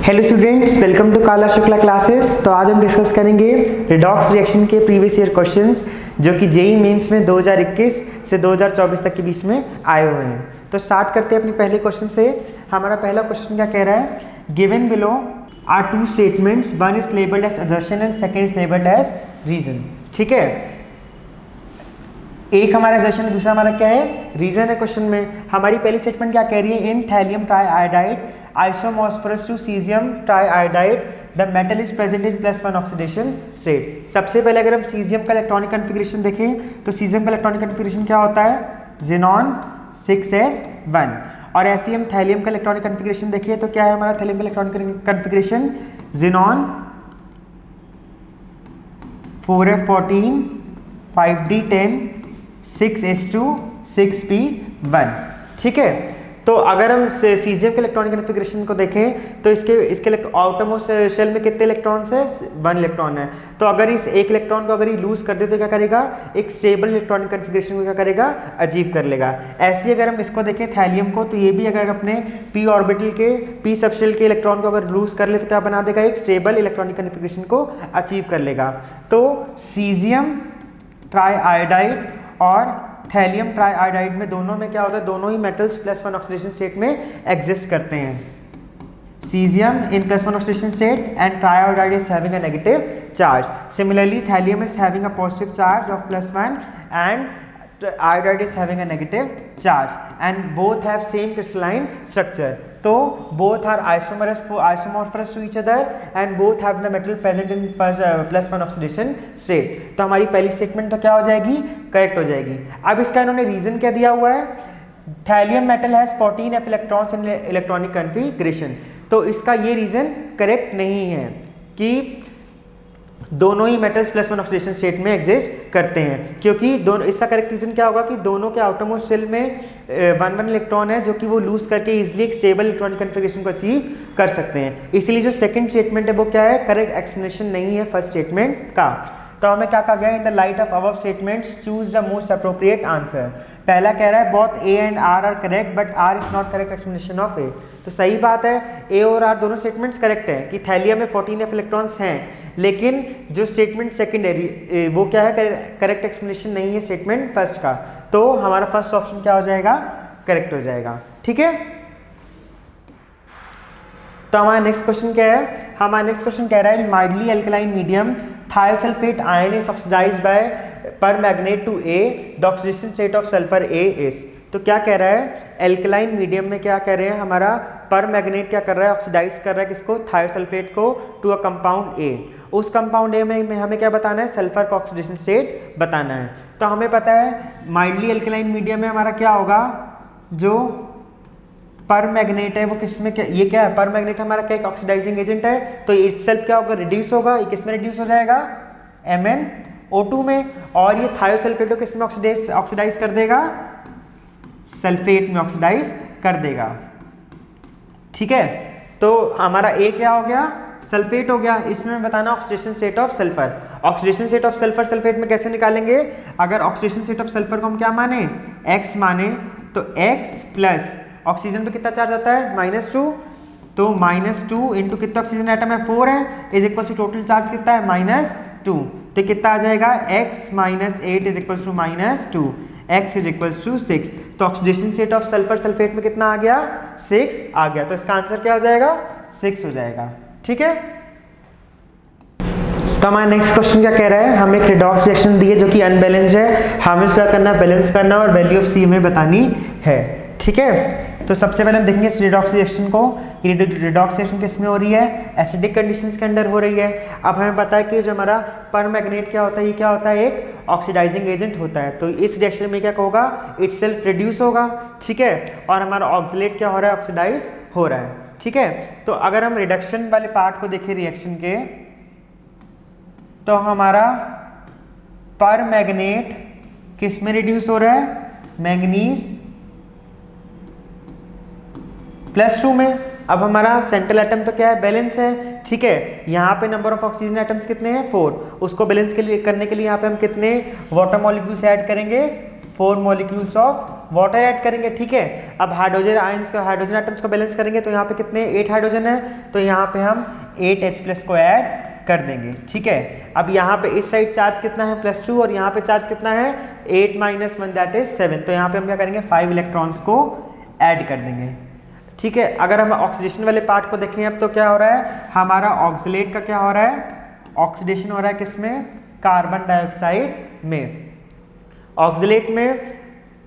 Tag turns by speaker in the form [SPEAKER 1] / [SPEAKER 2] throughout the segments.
[SPEAKER 1] Hello students, welcome to काला Shukla classes. तो आज हम डिस्कस करेंगे रिडॉक्स रिएक्शन के प्रीवियस ईयर क्वेश्चंस जो कि जेईई मेंस में 2021 से 2024 तक के बीच में आए हुए हैं। तो स्टार्ट करते हैं अपनी पहले क्वेश्चन से। हमारा पहला क्वेश्चन क्या कह रहा है, given below are two statements, one is labelled as assertion and second is labelled as reason. ठीक है, एक हमारा असर्शन है, दूसरा हमारा क्या है, रीजन है। क्वेश्चन में हमारी पहली स्टेटमेंट क्या कह रही है, in thallium triiodide isomorphous to caesium triiodide the metal is present in +1 oxidation state. सबसे पहले अगर हम सीजियम का इलेक्ट्रॉनिक कन्फिगरेशन देखें तो सीजियम का इलेक्ट्रॉनिक कन्फिगरेशन क्या होता है, ज़ेनॉन 6s1। और ऐसे ही हम थैलियम का इलेक्ट्रॉनिक कन्फिगरेशन देखिए तो क्या है हमारा थैलियम का electronic configuration, xenon 4f14 5d10 6s2 6p1। ठीक है, तो अगर हम सीजियम के इलेक्ट्रॉनिक कन्फिगरेशन को देखें तो इसके आउटरमोस्ट शेल में कितने इलेक्ट्रॉन्स है, 1 इलेक्ट्रॉन है। तो अगर इस एक इलेक्ट्रॉन को अगर ये लूज कर दे तो क्या करेगा, एक स्टेबल इलेक्ट्रॉनिक कन्फिगरेशन को क्या करेगा, अचीव कर लेगा। ऐसे ही अगर हम इसको देखें थैलियम को, तो ये भी अगर अपने p ऑर्बिटल के p सबशेल के इलेक्ट्रॉन को अगर लूज कर ले तो क्या बना देगा, एक स्टेबल इलेक्ट्रॉनिक कन्फिगरेशन को अचीव कर लेगा। तो सीजियम ट्राइआयोडाइड और थैलियम ट्राइआयोडाइड में दोनों में क्या होता है, दोनों ही मेटल्स +1 ऑक्सीडेशन स्टेट में एग्जिस्ट करते हैं। Caesium in +1 oxidation state and triiodide is having a negative charge. Similarly thallium is having a positive charge of +1 and iodide is having a negative charge and both have same crystalline structure. So both are isomorphous to each other and both have the metal present in +1 oxidation state. तो हमारी पहली statement तो क्या हो जाएगी, correct हो जाएगी। अब इसका इन्होंने रीजन क्या दिया हुआ है, thallium metal has 14f electrons in electronic configuration. तो इसका ये रीजन करेक्ट नहीं है कि दोनों ही मेटल्स +1 ऑक्सीडेशन स्टेट में एग्जिस्ट करते हैं, क्योंकि दोनों, इसका करेक्ट रीजन क्या होगा कि दोनों के आउटरमोस्ट शेल में 1 इलेक्ट्रॉन है जो कि वो लूज करके इजीली एक स्टेबल इलेक्ट्रॉनिक कन्फिगरेशन को अचीव कर सकते हैं। इसीलिए जो सेकंड स्टेटमेंट है वो क्या है, करेक्ट एक्सप्लेनेशन नहीं है फर्स्ट स्टेटमेंट का। तो हमें क्या कहा गया, in the light of above statements choose the most appropriate answer. पहला कह रहा है both A and R are correct but R is not correct explanation of A. तो सही बात है, ए और आर दोनों स्टेटमेंट्स करेक्ट हैं कि थैलियम में 14f इलेक्ट्रॉन्स हैं, लेकिन जो स्टेटमेंट सेकेंडरी वो क्या है, करेक्ट एक्सप्लेनेशन नहीं है स्टेटमेंट फर्स्ट का। तो हमारा फर्स्ट ऑप्शन क्या हो जाएगा, करेक्ट हो जाएगा। ठीक है, तो हमारा नेक्स्ट क्वेश्चन क्या है, हमारा नेक्स्ट क्वेश्चन कह रहा है mildly alkaline medium thiosulphate ion is oxidised by permanganate to A, the oxidation state of sulphur A is. तो क्या कह रहा है, एल्कलाइन मीडियम में क्या कह रहे हैं, हमारा परमैंगनेट क्या कर रहा है, ऑक्सीडाइज कर रहा है किसको, थायोसल्फेट को, टू अ कंपाउंड A। उस कंपाउंड A में हमें क्या बताना है, सल्फर का ऑक्सीडेशन स्टेट बताना है। तो हमें पता है माइल्डली अल्कलाइन मीडियम में हमारा क्या होगा, जो परमैंगनेट है वो किस में, क्या ये क्या है, परमैंगनेट हमारा क्या एक ऑक्सीडाइजिंग एजेंट है, तो इटसेल्फ क्या होगा, रिड्यूस होगा। ये किस में रिड्यूस हो जाएगा, MnO2 में। और ये थायोसल्फेट को किस में ऑक्सीडाइज कर देगा, सल्फेट में ऑक्सीडाइज कर देगा। ठीक है, तो हमारा A क्या हो गया, सल्फेट हो गया। इसमें बताना oxidation state of sulphur. Oxidation state of sulphur sulphate में कैसे निकालेंगे, अगर ऑक्सीडेशन स्टेट ऑफ सल्फर को हम क्या माने, X माने, तो X प्लस ऑक्सीजन पे कितना चार्ज आता है, -2, तो -2 इंटू कितना ऑक्सीजन एटम है, 4 है, is equal to total charge कितना है, -2। तो कितना आ जाएगा, x - 8 is equal to -2, x is equal to 6। तो oxidation state of sulphur sulphate में कितना आ गया, 6 आ गया। तो इसका आंसर क्या हो जाएगा, 6 हो जाएगा। ठीक है, तो हमारा नेक्स्ट क्वेश्चन क्या कह रहा है, हमें एक रिडॉक्स रिएक्शन दी है जो कि अनबैलेंस्ड है, हमें क्या करना है, बैलेंस करना और वैल्यू ऑफ C हमें बतानी है। ठीक है, तो सबसे पहले हम देखेंगे इस रिडॉक्स रिएक्शन को। रिडॉक्स रिएक्शन किस में हो रही है, एसिडिक कंडीशंस के अंडर हो रही है। अब हमें पता है कि जो हमारा परमैंगनेट क्या होता है, ये क्या होता है, एक ऑक्सीडाइजिंग एजेंट होता है। तो इस रिएक्शन में क्या होगा, इटसेल्फ रिड्यूस होगा। ठीक है, और हमारा ऑक्सीलेट क्या हो रहा है, ऑक्सीडाइज हो रहा है। ठीक है, तो अगर हम रिडक्शन वाले पार्ट को देखें रिएक्शन के, तो हमारा परमैंगनेट किस में रिड्यूस हो रहा है, मैंगनीज +2 में। अब हमारा सेंट्रल एटम तो क्या है, बैलेंस है। ठीक है, यहाँ पे नंबर ऑफ ऑक्सीजन एटम्स कितने हैं, 4। उसको बैलेंस के लिए करने के लिए यहाँ पे हम कितने वाटर मॉलिक्यूल्स ऐड करेंगे, 4 मॉलिक्यूल्स ऑफ वाटर ऐड करेंगे, ठीक है। अब हाइड्रोजन आयंस को, हाइड्रोजन एटम्स को बैलेंस करेंगे तो यहाँ पे कितने 8 हाइड्रोजन है, तो यहाँ पे हम 8H+ को ऐड कर देंगे, ठीक है। अब यहाँ पे इस साइड चार्ज कितना है +2 और यहाँ पे चार्ज कितना है 8 - 1 दैट इज 7, तो यहाँ पे हम क्या करेंगे 5 इलेक्ट्रॉन्स को ऐड कर देंगे, ठीक है। अगर हम ऑक्सीडेशन वाले पार्ट को देखें अब तो क्या हो रहा है, हमारा ऑक्सीलेट का क्या हो रहा है, ऑक्सीडेशन हो रहा है किसमें, कार्बन डाइऑक्साइड में। ऑक्सीलेट में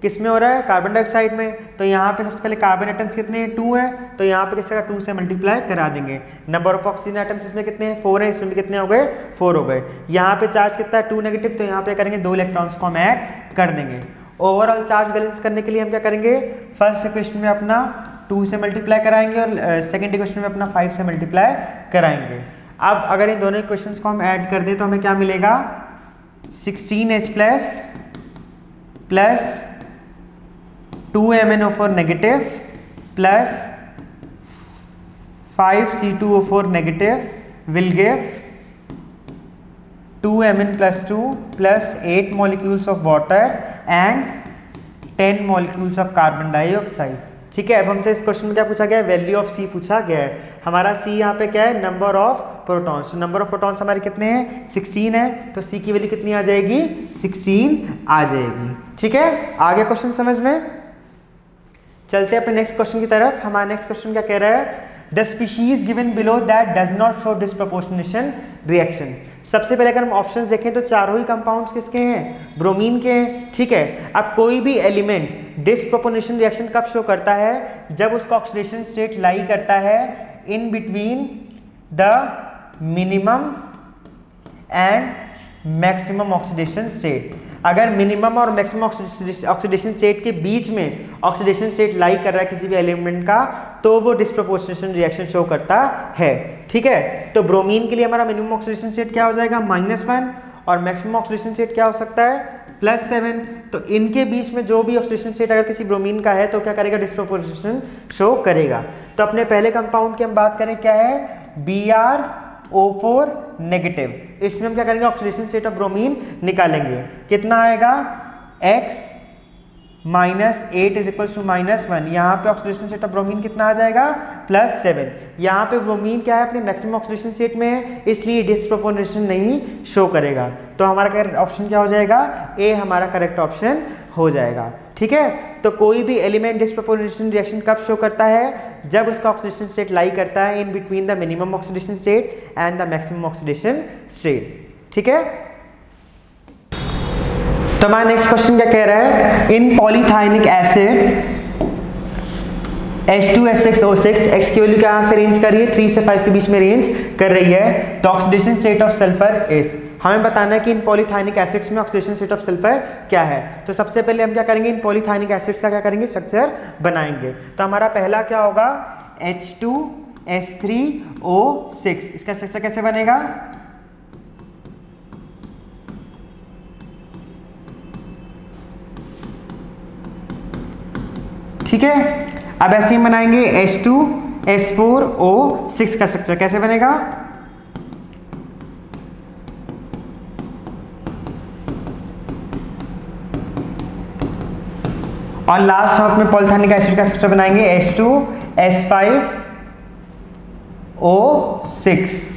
[SPEAKER 1] किस में हो रहा है, कार्बन डाइऑक्साइड में। तो यहाँ पे सबसे पहले कार्बन एटम्स कितने हैं 2 हैं, तो यहाँ पे किससे 2 से मल्टीप्लाई करा देंगे। नंबर ऑफ ऑक्सीजन एटम्स इसमें कितने हैं 4 हैं, इसमें भी कितने हो गए 4 हो गए। यहाँ पे चार्ज कितना है 2 नेगेटिव, तो यहाँ पे करेंगे 2 इलेक्ट्रॉन्स को हम ऐड कर देंगे। ओवरऑल चार्ज बैलेंस करने के लिए हम क्या करेंगे, फर्स्ट इक्वेशन में अपना 2 से मल्टीप्लाई कराएंगे और सेकेंड इक्वेशन में अपना 5 से मल्टीप्लाई कराएंगे। अब अगर इन दोनों इक्वेशंस को हम ऐड कर दें तो हमें क्या मिलेगा, 16H+ plus 2MnO4 negative plus 5C2O4 negative will give 2Mn+2 plus 8 molecules of water and 10 molecules of carbon dioxide, ठीक है। अब हमसे इस क्वेश्चन में क्या पूछा गया है, वैल्यू ऑफ C पूछा गया है। हमारा C यहाँ पे क्या है, number of protons. Number of protons हमारे कितने हैं 16 है, तो C की वैल्यू कितनी आ जाएगी 16 आ जाएगी, ठीक है। आगे क्वेश्चन समझ में, चलते हैं अपने नेक्स्ट क्वेश्चन की तरफ। हमारा नेक्स्ट क्वेश्चन क्या कह रहा है, the species given below that does not show disproportionation reaction. सबसे पहले अगर हम ऑप्शंस देखें तो चारों ही कंपाउंड्स किसके हैं, ब्रोमीन के हैं, ठीक है। अब कोई भी एलिमेंट डिस्प्रोपोर्शनेशन रिएक्शन कब शो करता है, जब उसका ऑक्सीडेशन स्टेट लाई करता है in between the minimum and maximum oxidation state. अगर मिनिमम और मैक्सिमम ऑक्सीडेशन स्टेट के बीच में ऑक्सीडेशन स्टेट लाई कर रहा है किसी भी एलिमेंट का, तो वो डिस्प्रोपोर्शनेशन रिएक्शन शो करता है, ठीक है। तो ब्रोमीन के लिए हमारा मिनिमम ऑक्सीडेशन स्टेट क्या हो जाएगा -1 और मैक्सिमम ऑक्सीडेशन स्टेट क्या हो सकता है +7। तो इनके बीच में जो भी ऑक्सीडेशन स्टेट अगर किसी ब्रोमीन का है तो क्या करेगा, डिस्प्रोपोर्शनेशन शो करेगा। तो अपने पहले कंपाउंड की हम बात करें क्या है, BrO4 नेगेटिव। इसमें हम क्या करेंगे, ऑक्सीडेशन स्टेट ऑफ ब्रोमीन निकालेंगे, कितना आएगा X - 8 = -1। यहाँ पे ऑक्सीडेशन स्टेट ऑफ ब्रोमीन कितना आ जाएगा +7। यहाँ पे ब्रोमीन क्या है, अपने मैक्सिमम ऑक्सीडेशन स्टेट में है, इसलिए डिस्प्रोपोर्शनेशन नहीं शो करेगा। तो हमारा करेक्ट ऑप्शन क्या हो जाएगा, ए हमारा करेक्ट ऑप्शन हो जाएगा, ठीक है। तो कोई भी एलिमेंट डिस्प्रोपोर्शनेशन रिएक्शन कब शो करता है, जब उसका ऑक्सीडेशन स्टेट लाई करता है in between the minimum oxidation state and the maximum oxidation state, ठीक है। तो हमारा नेक्स्ट क्वेश्चन क्या कह रहा है, इन पॉलीथाइनिक एसिड H2S6O6 X की वैल्यू कहाँ से रेंज कर रही है, 3 से 5 के बीच में रेंज कर रही है। तो oxidation state of sulphur is, हमें बताना है कि इन पॉलीथाइनिक एसिड्स में ऑक्सीडेशन स्टेट ऑफ सल्फर क्या है। तो सबसे पहले हम क्या करेंगे, इन पॉलीथाइनिक एसिड्स का क्या करेंगे, स्ट्रक्चर बनाएंगे। तो हमारा पहला क्या होगा, H2S3O6। इसका स्ट्रक्चर कैसे बनेगा, ठीक है। अब ऐसे ही बनाएंगे H2S4O6 का स्ट्रक्चर कैसे बनेगा, और लास्ट हम अपने पॉलीथाइनिक एसिड का स्ट्रक्चर बनाएंगे H2S5O6।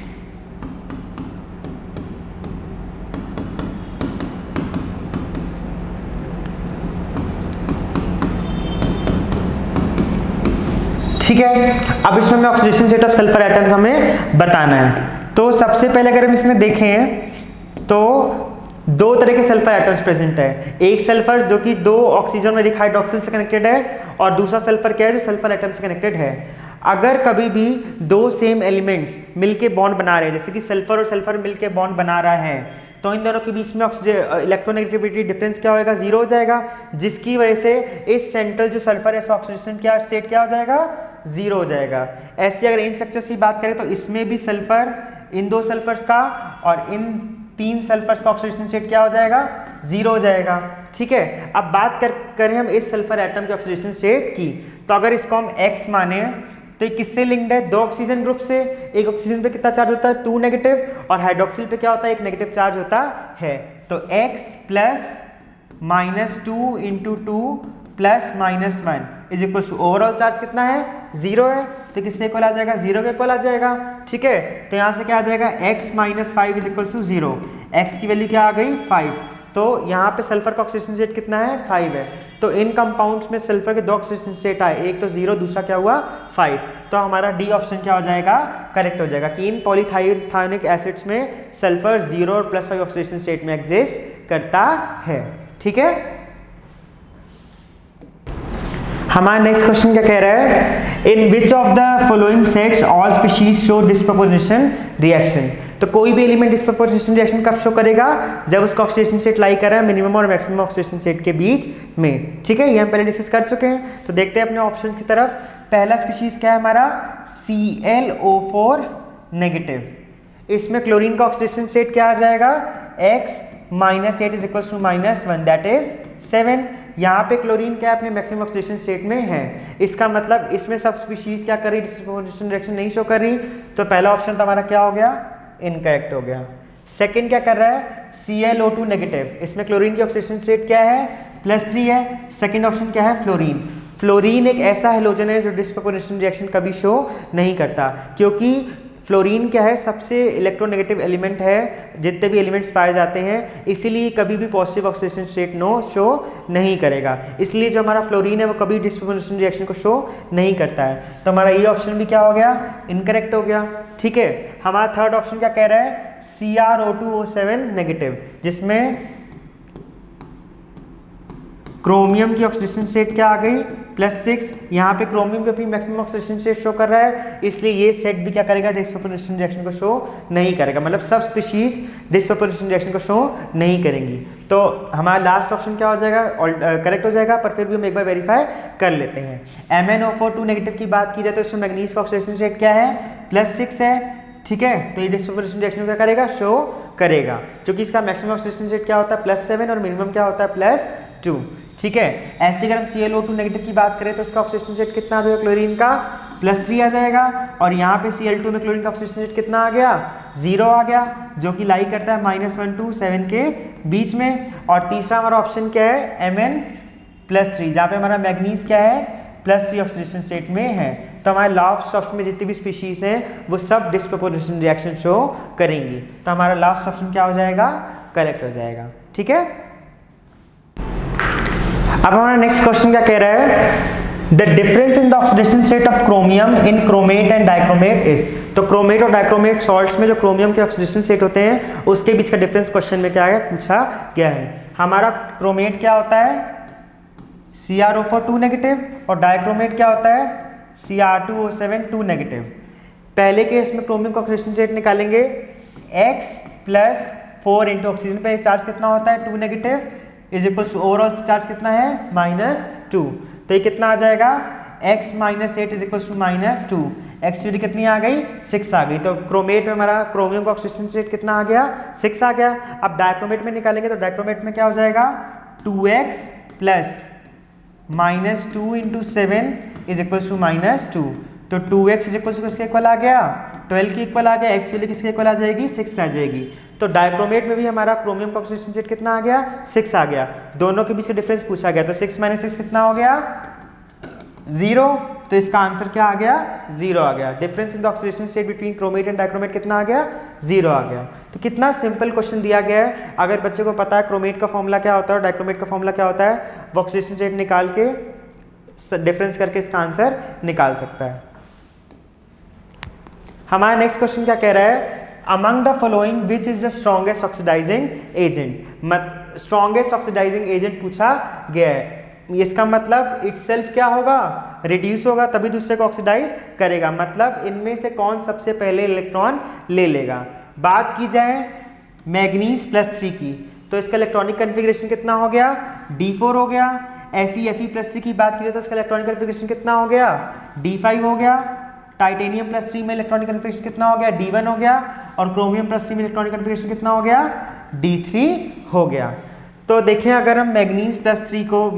[SPEAKER 1] ठीक है। अब इसमें हमें oxidation state of sulphur atoms हमें बताना है। तो सबसे पहले अगर हम इसमें देखें तो दो तरह के सल्फर एटम्स प्रेजेंट है। एक सल्फर जो कि 2 ऑक्सीजन और 1 हाइड्रोक्सिल से कनेक्टेड है, और दूसरा सल्फर क्या है जो सल्फर एटम से कनेक्टेड है। अगर कभी भी 2 सेम एलिमेंट्स मिलके बॉन्ड बना रहे हैं, जैसे कि सल्फर और सल्फर मिलके बॉन्ड बना रहा है, तो इन दोनों के बीच में इलेक्ट्रोनेगेटिविटी डिफरेंस क्या होगा, 0 हो जाएगा, जिसकी वजह से इस सेंट्रल जो सल्फर है ऑक्सीडेशन क्या स्टेट क्या हो जाएगा, 0 हो जाएगा। ऐसे अगर इन स्ट्रक्चर्स की बात करें तो इसमें भी सल्फर, इन 2 सल्फर्स का और इन 3 सल्फर्स का ऑक्सीडेशन स्टेट क्या हो जाएगा, 0 हो जाएगा। ठीक है। अब बात करें हम इस सल्फर एटम के ऑक्सीडेशन स्टेट की, तो अगर इसको हम X माने तो ये किससे लिंक्ड है, 2 ऑक्सीजन ग्रुप से। एक ऑक्सीजन पे कितना चार्ज होता है, 2 नेगेटिव, और हाइड्रोक्सिल पे क्या होता है, 1 नेगेटिव चार्ज होता है। तो X plus -2 × 2 plus minus 1 is equal to overall charge कितना है 0 है, तो किसके इक्वल आ जाएगा 0 के इक्वल आ जाएगा। ठीक है, तो यहाँ से क्या आ जाएगा x minus 5 is equal to 0, x की वैल्यू क्या आ गई 5। तो यहाँ पे सल्फर का ऑक्सीडेशन स्टेट कितना है 5 है। तो इन कंपाउंड्स में सल्फर के दो ऑक्सीडेशन स्टेट आए, एक तो 0 दूसरा क्या हुआ 5। तो हमारा डी ऑप्शन क्या हो जाएगा करेक्ट हो जाएगा कि इन पॉलीथायोनिक एसिड्स में सल्फर 0 और +5 ऑक्सीडेशन स्टेट में एग्जिस्ट करता है। ठीक है, हमारा नेक्स्ट क्वेश्चन क्या कह रहा है, in which of the following sets all species show disproportional reaction. तो कोई भी एलिमेंट डिस्प्रोपोर्शनल रिएक्शन कब शो करेगा, जब उसका ऑक्सीडेशन स्टेट लाई कर रहा है मिनिमम और मैक्सिमम ऑक्सीडेशन स्टेट के बीच में। ठीक है, ये हम पहले डिस्कस कर चुके हैं। तो देखते हैं अपने ऑप्शंस की तरफ। पहला स्पीशीज क्या है हमारा ClO4 नेगेटिव। इसमें क्लोरीन का ऑक्सीडेशन स्टेट क्या आ जाएगा x minus 8 is equal to -1 that is 7। यहाँ पे क्लोरीन क्या अपने मैक्सिमम ऑक्सीडेशन स्टेट में है, इसका मतलब इसमें सब स्पीशीज क्या कर रही डिस्प्रोपोर्शनल रिएक्शन नहीं शो कर रही। तो पहला ऑप्शन तो हमारा क्या हो गया इनकरेक्ट हो गया। सेकंड क्या कर रहा है ClO2 नेगेटिव, इसमें क्लोरीन की ऑक्सीडेशन स्टेट क्या है +3 है। सेकंड ऑप्शन क्या है फ्लोरीन। फ्लोरीन एक ऐसा हैलोजन है जो डिस्प्रोपोर्शनल रिएक्शन कभी शो नहीं करता, क्योंकि फ्लोरीन क्या है सबसे इलेक्ट्रोनेगेटिव एलिमेंट है जितने भी एलिमेंट्स पाए जाते हैं, इसीलिए कभी भी पॉजिटिव ऑक्सीडेशन स्टेट शो नहीं करेगा। इसलिए जो हमारा फ्लोरीन है वो कभी डिस्प्रोपोर्शनल रिएक्शन को शो नहीं करता है। तो हमारा ये ऑप्शन भी क्या हो गया इनकरेक्ट हो गया। ठीक है, हमारा थर्ड ऑप्शन क्या कह रहा है CrO2O7 नेगेटिव, जिसमें क्रोमियम की ऑक्सीडेशन स्टेट क्या आ गई +6। यहाँ पे क्रोमियम भी अपनी मैक्सिमम ऑक्सीडेशन स्टेट शो कर रहा है, इसलिए ये सेट भी क्या करेगा डिस्प्रोपोर्शनल रिएक्शन को शो नहीं करेगा, मतलब सब स्पीशीज डिस्प्रोपोर्शनल रिएक्शन को शो नहीं करेंगी। तो हमारा लास्ट ऑप्शन क्या हो जाएगा करेक्ट हो जाएगा, पर फिर भी हम एक बार वेरीफाई कर लेते हैं। MnO4 नेगेटिव की बात की जाए तो इसमें मैग्नीज का ऑक्सीडेशन स्टेट क्या है +6 है। ठीक है, तो ये डिस्प्रोपोर्शनल रिएक्शन क्या करेगा शो करेगा, क्योंकि इसका मैक्सिमम ऑक्सीडेशन स्टेट क्या होता है +7 और मिनिमम क्या होता है +2। ठीक है, ऐसे अगर हम ClO2 नेगेटिव की बात करें तो इसका ऑक्सीडेशन स्टेट कितना आ जाएगा क्लोरीन का +3 आ जाएगा, और यहाँ पे Cl2 में क्लोरीन का ऑक्सीडेशन स्टेट कितना आ गया 0 आ गया, जो कि लाई करता है -1 to 7 के बीच में। और तीसरा हमारा ऑप्शन क्या है Mn+3, जहाँ पे हमारा मैग्नीज क्या है +3 ऑक्सीडेशन स्टेट में है। तो हमारे लास्ट ऑप्शन में जितनी भी स्पीशीज हैं वो सब डिस्प्रोपोर्शनल रिएक्शन शो करेंगी। तो हमारा लास्ट ऑप्शन क्या हो जाएगा करेक्ट हो जाएगा। ठीक है, अब हमारा नेक्स्ट क्वेश्चन क्या कह रहा है, the difference in the oxidation state of chromium in chromate and dichromate is. तो क्रोमेट और डाइक्रोमेट सॉल्ट्स में जो क्रोमियम के ऑक्सीडेशन स्टेट होते हैं उसके बीच का डिफरेंस क्वेश्चन में क्या है पूछा गया है। हमारा क्रोमेट क्या होता है CrO4 नेगेटिव और डाइक्रोमेट क्या होता है Cr2O7 नेगेटिव। पहले केस में क्रोमियम का ऑक्सीडेशन स्टेट निकालेंगे x + 4 इंटू ऑक्सीजन पे चार्ज कितना होता है 2 negative is equal to overall charge कितना है -2। तो ये कितना आ जाएगा x minus 8 is equal to -2। x की कितनी आ गई 6 आ गई। तो क्रोमेट में हमारा क्रोमियम का ऑक्सीडेशन स्टेट कितना आ गया 6 आ गया। अब डाइक्रोमेट में निकालेंगे तो डाइक्रोमेट में क्या हो जाएगा 2x + -2 into 7 is equal to -2। तो 2x इज इक्वल टू किसके इक्वल आ गया 12 के इक्वल आ गया। x की वैल्यू किसके इक्वल आ जाएगी 6 आ जाएगी। तो डाइक्रोमेट में भी हमारा क्रोमियम का ऑक्सीडेशन स्टेट कितना आ गया 6 आ गया। दोनों के बीच का डिफरेंस पूछा गया तो 6 - 6 कितना हो गया 0। तो इसका आंसर क्या आ गया 0 आ गया। Difference in the oxidation state between chromate and dichromate कितना आ गया 0 आ गया। तो कितना सिंपल क्वेश्चन दिया गया है। अगर बच्चे को पता है क्रोमेट का फॉर्मूला क्या होता है और डाइक्रोमेट का फॉर्मूला क्या होता है वो ऑक्सीडेशन स्टेट निकाल के डिफरेंस करके इसका आंसर निकाल सकता है। हमारा नेक्स्ट क्वेश्चन क्या कह रहा है among the following which is the strongest oxidising agent. Strongest oxidising agent पूछा गया है। इसका मतलब इटसेल्फ क्या होगा रिड्यूस होगा तभी दूसरे को ऑक्सीडाइज करेगा। मतलब इनमें से कौन सबसे पहले इलेक्ट्रॉन ले लेगा। बात की जाए मैग्नीज +3 की तो इसका इलेक्ट्रॉनिक कन्फिग्रेशन कितना हो गया D4 हो गया। ऐसी Fe+3 की बात की जाए तो इसका इलेक्ट्रॉनिक कन्फिग्रेशन कितना हो गया D5 हो गया। टाइटेनियम +3 में इलेक्ट्रॉनिक कन्फिग्रेशन कितना हो गया D1 हो गया। और क्रोमियम +3 में इलेक्ट्रॉनिक कन्फिग्रेशन कितना हो गया D3 हो गया। तो देखें अगर हम मैग्नीज +3 को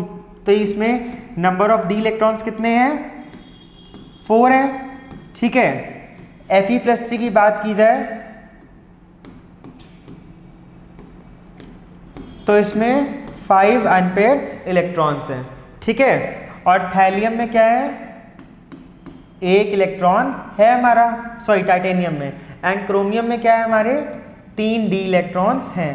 [SPEAKER 1] तो इसमें नंबर ऑफ डी इलेक्ट्रॉन्स कितने हैं 4 है। ठीक है Fe+3 की बात की जाए तो इसमें 5 अनपेयर्ड इलेक्ट्रॉन्स हैं। ठीक है। और थैलियम में क्या है, एक इलेक्ट्रॉन है हमारा, सॉरी टाइटेनियम में, एंड क्रोमियम में क्या है हमारे 3 d इलेक्ट्रॉन्स हैं।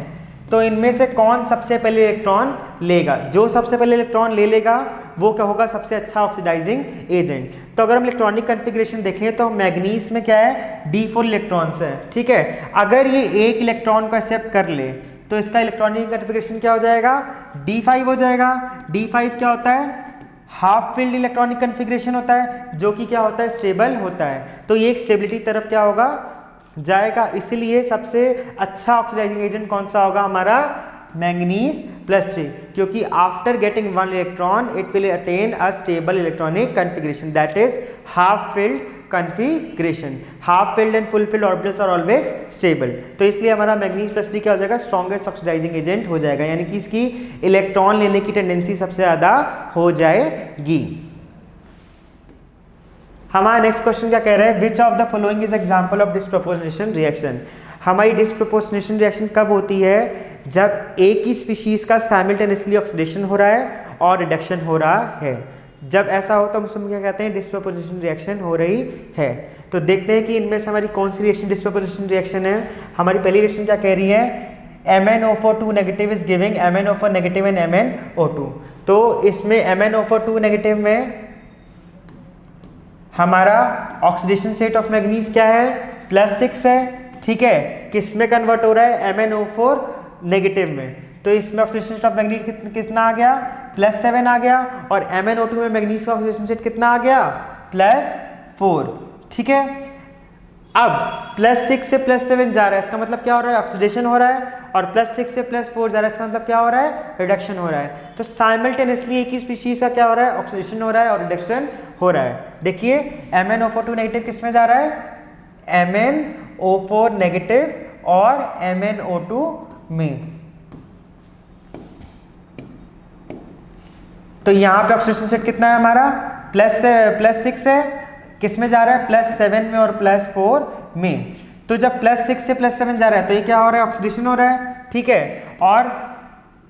[SPEAKER 1] तो इनमें से कौन सबसे पहले इलेक्ट्रॉन लेगा? जो सबसे पहले इलेक्ट्रॉन ले लेगा वो क्या होगा, सबसे अच्छा ऑक्सीडाइजिंग एजेंट। तो अगर हम इलेक्ट्रॉनिक कन्फिग्रेशन देखें तो मैग्नीज में क्या है, d4 इलेक्ट्रॉन्स है, ठीक है। अगर ये एक इलेक्ट्रॉन को एक्सेप्ट कर ले तो इसका इलेक्ट्रॉनिक कन्फिग्रेशन क्या हो जाएगा, d5 हो जाएगा। d5 क्या होता है, हाफ फील्ड इलेक्ट्रॉनिक कन्फिग्रेशन होता है, जो कि क्या होता है, स्टेबल होता है। तो ये एक स्टेबिलिटी तरफ क्या होगा, जाएगा। इसलिए सबसे अच्छा ऑक्सीडाइजिंग एजेंट कौन सा होगा हमारा, मैंगनीज +3, क्योंकि after getting 1 electron it will attain a stable electronic configuration, that is half filled configuration. Half filled and full filled orbitals are always stable. तो इसलिए हमारा मैंगनीज +3 क्या हो जाएगा, स्ट्रॉन्गेस्ट ऑक्सीडाइजिंग एजेंट हो जाएगा, यानी कि इसकी इलेक्ट्रॉन लेने की टेंडेंसी सबसे ज़्यादा हो जाएगी। हमारा नेक्स्ट क्वेश्चन क्या कह रहा है, which of the following is example of disproportionation reaction. हमारी डिस्प्रोपोर्शनेशन रिएक्शन कब होती है, जब एक ही स्पीशीज का साइमल्टेनियसली ऑक्सीडेशन हो रहा है और रिडक्शन हो रहा है। जब ऐसा हो तो हम क्या कहते हैं, डिस्प्रोपोर्शनेशन रिएक्शन हो रही है। तो देखते हैं कि इनमें से हमारी कौन सी रिएक्शन डिस्प्रोपोर्शनेशन रिएक्शन है। हमारी पहली रिएक्शन क्या कह रही है, MnO4 negative is giving MnO4 negative and MnO2। तो इसमें MnO4 नेगेटिव में हमारा ऑक्सीडेशन स्टेट ऑफ मैग्नीज क्या है, +6 है, ठीक है। किस में कन्वर्ट हो रहा है, MnO4 नेगेटिव में। तो इसमें ऑक्सीडेशन स्टेट ऑफ मैग्नीज कितना आ गया, +7 आ गया। और MnO2 में मैग्नीज का ऑक्सीडेशन स्टेट कितना आ गया, +4, ठीक है। अब +6 से +7 जा रहा है, इसका मतलब क्या हो रहा है, ऑक्सीडेशन हो रहा है। और +6 से +4 जा रहा है, इसका मतलब क्या हो रहा है, रिडक्शन हो रहा है। तो साइमल्टेनियसली एक ही स्पीशीज का क्या हो रहा है, ऑक्सीडेशन हो रहा है और रिडक्शन हो रहा है। देखिए MnO4 नेगेटिव किस में जा रहा है, MnO4 नेगेटिव और MnO2 में। तो यहाँ पे ऑक्सीडेशन स्टेट कितना है हमारा, +6 है, किस में जा रहा है, +7 में और +4 में। तो जब +6 से +7 जा रहा है तो ये क्या हो रहा है, ऑक्सीडेशन हो रहा है, ठीक है। और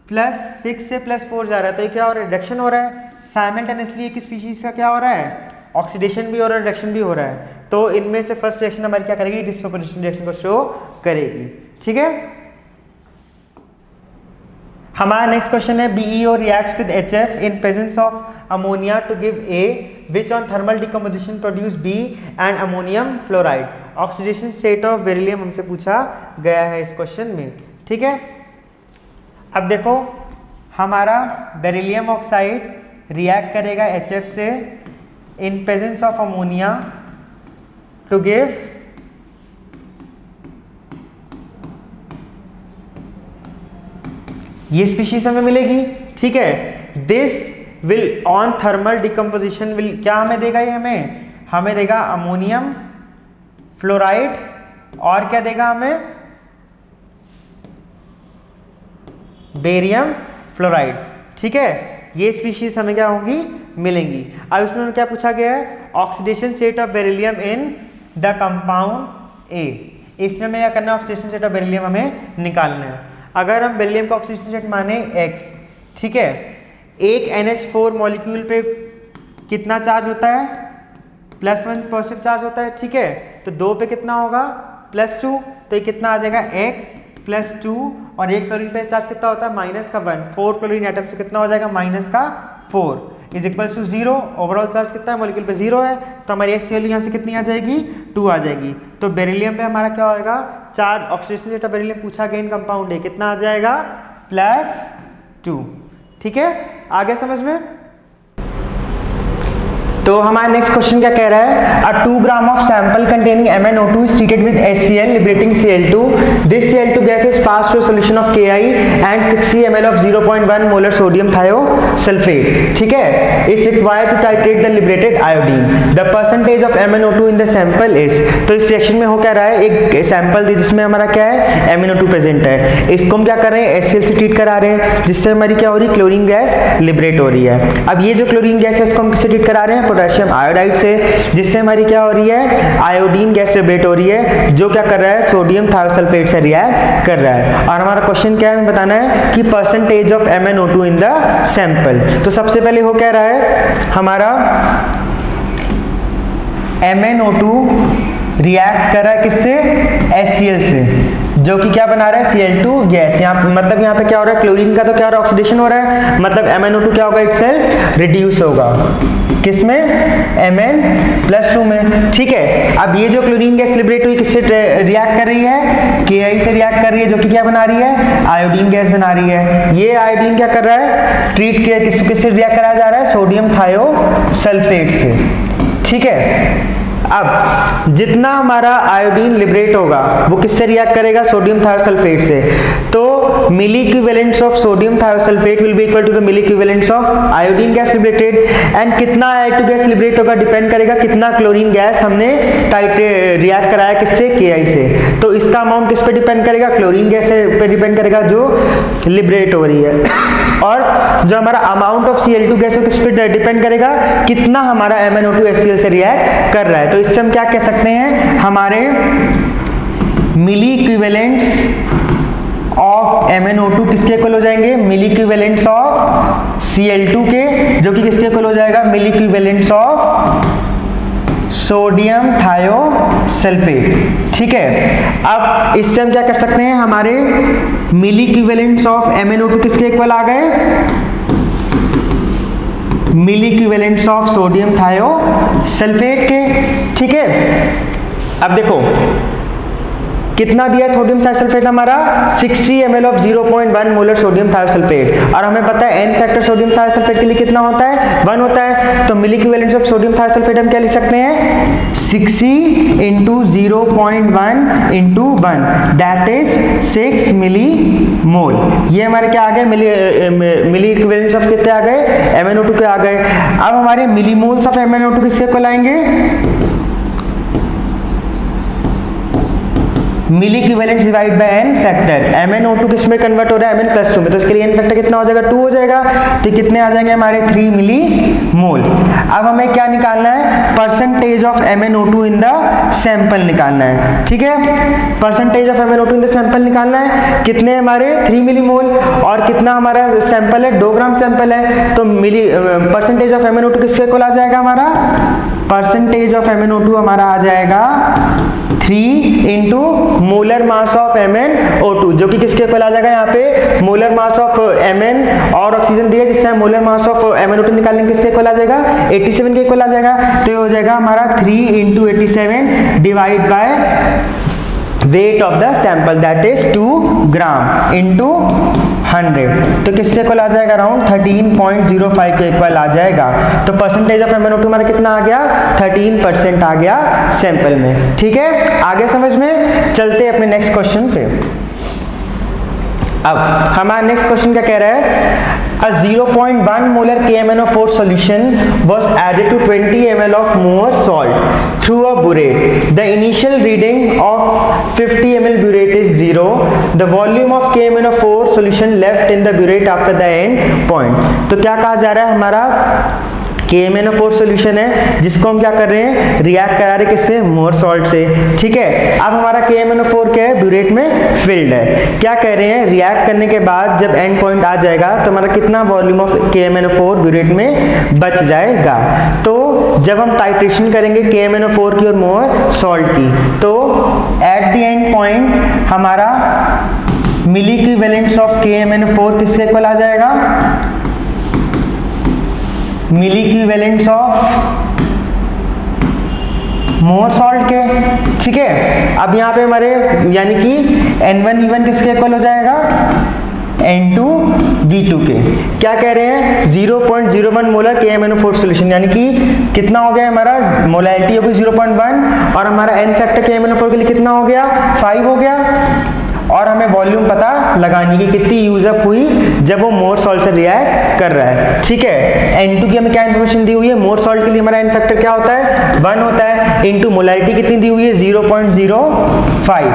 [SPEAKER 1] +6 से +4 जा रहा है तो ये क्या हो रहा है, रिडक्शन हो रहा है। साइमल्टेनियसली एक स्पीशीज का क्या हो रहा है, ऑक्सीडेशन भी हो रहा है, रिडक्शन भी हो रहा है। तो इनमें से फर्स्ट रिएक्शन हमारी क्या करेगी, डिस्प्रोपोर्शनेशन रिएक्शन को शो करेगी, ठीक है। हमारा नेक्स्ट क्वेश्चन है, BeO reacts with HF in presence of ammonia to give A, which on thermal decomposition produce B and ammonium fluoride। Oxidation state of beryllium हमसे पूछा गया है इस क्वेश्चन में, ठीक है। अब देखो हमारा बेरिलियम ऑक्साइड रिएक्ट करेगा HF से in presence of ammonia to give ये स्पीशीज हमें मिलेगी, ठीक है। This will on thermal decomposition will क्या हमें देगा, ये हमें देगा अमोनियम फ्लोराइड और क्या देगा हमें, बेरियम फ्लोराइड, ठीक है। ये स्पीशीज हमें क्या होंगी, मिलेंगी। अब इसमें क्या पूछा गया है, oxidation state of beryllium in the compound A। इसमें हमें क्या करना है, ऑक्सीडेशन स्टेट ऑफ बेरिलियम हमें निकालना है। अगर हम बेरिलियम का ऑक्सीडेशन स्टेट माने X, ठीक है। एक NH4 मॉलिक्यूल पे कितना चार्ज होता है, +1 पॉजिटिव चार्ज होता है, ठीक है। तो 2 पे कितना होगा, +2। तो ये कितना आ जाएगा, X +2। और एक फ्लोरीन पे चार्ज कितना होता है, -1। 4 फ्लोरीन एटम से कितना हो जाएगा, -4 is equal to 0। Overall charge कितना है, मॉलिक्यूल पे 0 है। तो हमारी X वैल्यू यहाँ से कितनी आ जाएगी, 2 आ जाएगी। तो बेरिलियम पे हमारा क्या होगा, charge oxidation state of beryllium पूछा गया इन कंपाउंड है, कितना आ जाएगा, +2, ठीक है। आगे समझ में। तो हमारा नेक्स्ट क्वेश्चन क्या कह रहा है, अ 2 gram of sample containing MnO2 is treated with HCl liberating Cl2। This Cl2 gas is passed through a solution of Ki and 60 ml of 0.1 molar sodium thiosulfate, ठीक है। Is required to titrate the liberated iodine। The percentage of MnO2 in the sample is। तो इस reaction में हो क्या रहा है, एक सैंपल दी जिसमें हमारा क्या है, MnO2 प्रेजेंट है। इसको हम क्या कर रहे हैं, HCl से ट्रीट करा रहे हैं, जिससे हमारी क्या हो रही है, क्लोरीन गैस लिबरेट हो रही है। अब ये जो क्लोरीन गैस है इसको हम किससे ट्रीट करा रहे हैं, पोटेशियम आयोडाइड से, जिससे हमारी क्या हो रही है, आयोडीन गैस लिबरेट हो रही है, जो क्या कर रहा है, सोडियम थायोसल्फेट से रिएक्ट कर रहा है। और हमारा क्वेश्चन क्या है, हमें बताना है कि percentage of MnO2 in the sample. तो सबसे पहले हो क्या रहा है, हमारा MnO2 रिएक्ट कर रहा है किससे, HCl से, जो कि क्या बना रहा है, Cl2 गैस। यहाँ मतलब यहाँ पे क्या हो रहा है, क्लोरीन का तो क्या हो रहा है, ऑक्सीडेशन हो रहा है, मतलब MnO2 क्या होगा, इटसेल्फ रिड्यूस होगा, किसमें, Mn+2 में। ठीक है, अब ये जो क्लोरीन गैस लिबरेट हुई किससे रिएक्ट कर रही है, Ki से रिएक्ट कर रही है, जो कि क्या बना रही है, आयोडीन गैस बना रही है। ये आयोडीन क्या कर रहा है, ट्रीट किया, किससे रिएक्ट कराया जा रहा है, सोडियम थायोसल्फेट से। ठीक है, अब जितना हमारा आयोडीन लिबरेट होगा वो किससे रिएक्ट करेगा, सोडियम थायोसल्फेट से। तो मिली equivalents of sodium thiosulphate will be equal to the milli equivalents of iodine gas liberated. And कितना I2 गैस लिबरेट होगा, डिपेंड करेगा कितना क्लोरीन गैस हमने रिएक्ट कराया किससे, Ki से। तो इसका अमाउंट किस पे डिपेंड करेगा, क्लोरीन गैस पे डिपेंड करेगा जो लिबरेट हो रही है। और जो हमारा अमाउंट ऑफ Cl2 गैस है किस पे डिपेंड करेगा, कितना हमारा MnO2 HCl से रिएक्ट कर रहा है। तो इससे हम क्या कह सकते हैं, हमारे मिली इक्विवेलेंट्स ऑफ MnO2 किसके इक्वल हो जाएंगे, मिली इक्विवेलेंट्स ऑफ Cl2 के, जो कि किसके इक्वल हो जाएगा, मिली इक्विवेलेंट्स ऑफ सोडियम थायोसल्फेट। ठीक है, अब इससे हम क्या कर सकते हैं, हमारे मिली इक्विवेलेंट्स ऑफ MnO2 किसके इक्वल आ गए, मिली इक्विवेलेंट्स ऑफ सोडियम थायोसल्फेट के। ठीक है, अब देखो कितना दिया है सोडियम थायोसल्फेट हमारा, 60 ml of 0.1 molar sodium thiosulphate, और हमें पता है n फैक्टर सोडियम थायोसल्फेट के लिए कितना होता है, 1 होता है। तो मिली इक्विवेलेंट्स ऑफ सोडियम थायोसल्फेट हम क्या लिख सकते हैं, 60 into 0.1 into 1 दैट इज 6 मिली मोल। ये हमारे क्या आ गए, मिली इक्विवेलेंट्स ऑफ कितने आ गए, MnO2 के आ गए। अब हमारे मिली मोल्स ऑफ MnO2 किससे इक्वल आएंगे, milliequivalent divide by n factor. MnO2 किस में कन्वर्ट हो रहा है, Mn+2 में, तो इसके लिए n फैक्टर कितना हो जाएगा, 2 हो जाएगा। तो कितने आ जाएंगे हमारे, 3 मिली मोल। अब हमें क्या निकालना है, percentage of MnO2 in the sample निकालना है। ठीक है, percentage of MnO2 in the sample निकालना है, कितने हमारे 3 मिली मोल, और कितना हमारा सैंपल है, 2 ग्राम सैंपल है। तो मिली परसेंटेज ऑफ MnO2 किससे इक्वल आ जाएगा, हमारा परसेंटेज ऑफ MnO2 हमारा आ जाएगा 3 into molar mass of MnO2, जो कि किसके इक्वल आ जाएगा, यहाँ पे मोलर मास ऑफ Mn और ऑक्सीजन दिया, जिससे मोलर मास ऑफ MnO2 निकालेंगे, किससे इक्वल आ जाएगा, 87 के इक्वल आ जाएगा। तो ये हो जाएगा हमारा 3 into 87 divide by weight of the sample that is 2 gram into 100। तो किससे इक्वल आ जाएगा, अराउंड 13.05 के इक्वल आ जाएगा। तो परसेंटेज ऑफ MnO2 हमारा कितना आ गया, 13% आ गया सैंपल में। ठीक है, आगे समझ में, चलते हैं अपने नेक्स्ट क्वेश्चन पे। अब हमारा नेक्स्ट क्वेश्चन क्या कह रहा है, a 0.1 molar KMnO4 solution was added to 20 ml of more salt through a burette. The initial reading of 50 ml burette is 0. The volume of KMnO4 solution left in the burette after the end point. तो क्या कहा जा रहा है, हमारा KMnO4 solution है, जिसको हम क्या कर रहे हैं, रिएक्ट करा रहे हैं किससे, मोर सॉल्ट से। ठीक है, अब हमारा KMnO4 क्या है, ब्यूरेट में फिल्ड है। क्या कह रहे हैं, रिएक्ट करने के बाद जब एंड पॉइंट आ जाएगा तो हमारा कितना वॉल्यूम ऑफ KMnO4 ब्यूरेट में बच जाएगा। तो जब हम टाइट्रेशन करेंगे KMnO4 की और मोर सॉल्ट की, तो एट द एंड पॉइंट हमारा मिली इक्विवेलेंट्स ऑफ KMnO4 किससे इक्वल आ जाएगा, मिली इक्विवेलेंट्स ऑफ मोर सॉल्ट के। ठीक है, अब यहाँ पे हमारे यानी कि N1V1 किसके इक्वल हो जाएगा, N2V2 के। क्या कह रहे हैं, 0.01 मोलर KMnO4 सॉल्यूशन, यानी कि कितना हो गया हमारा, मोलैरिटी हो गई 0.1, और हमारा n फैक्टर KMnO4 के लिए कितना हो गया, 5 हो गया। और हमें वॉल्यूम पता लगानी कि कितनी यूज अप हुई जब वो मोर सॉल्ट से रिएक्ट कर रहा है। ठीक है, N2 की हमें क्या इन्फॉर्मेशन दी हुई है, मोर सॉल्ट के लिए हमारा n फैक्टर क्या होता है, 1 होता है, इनटू मोलैरिटी कितनी दी हुई है, 0.05।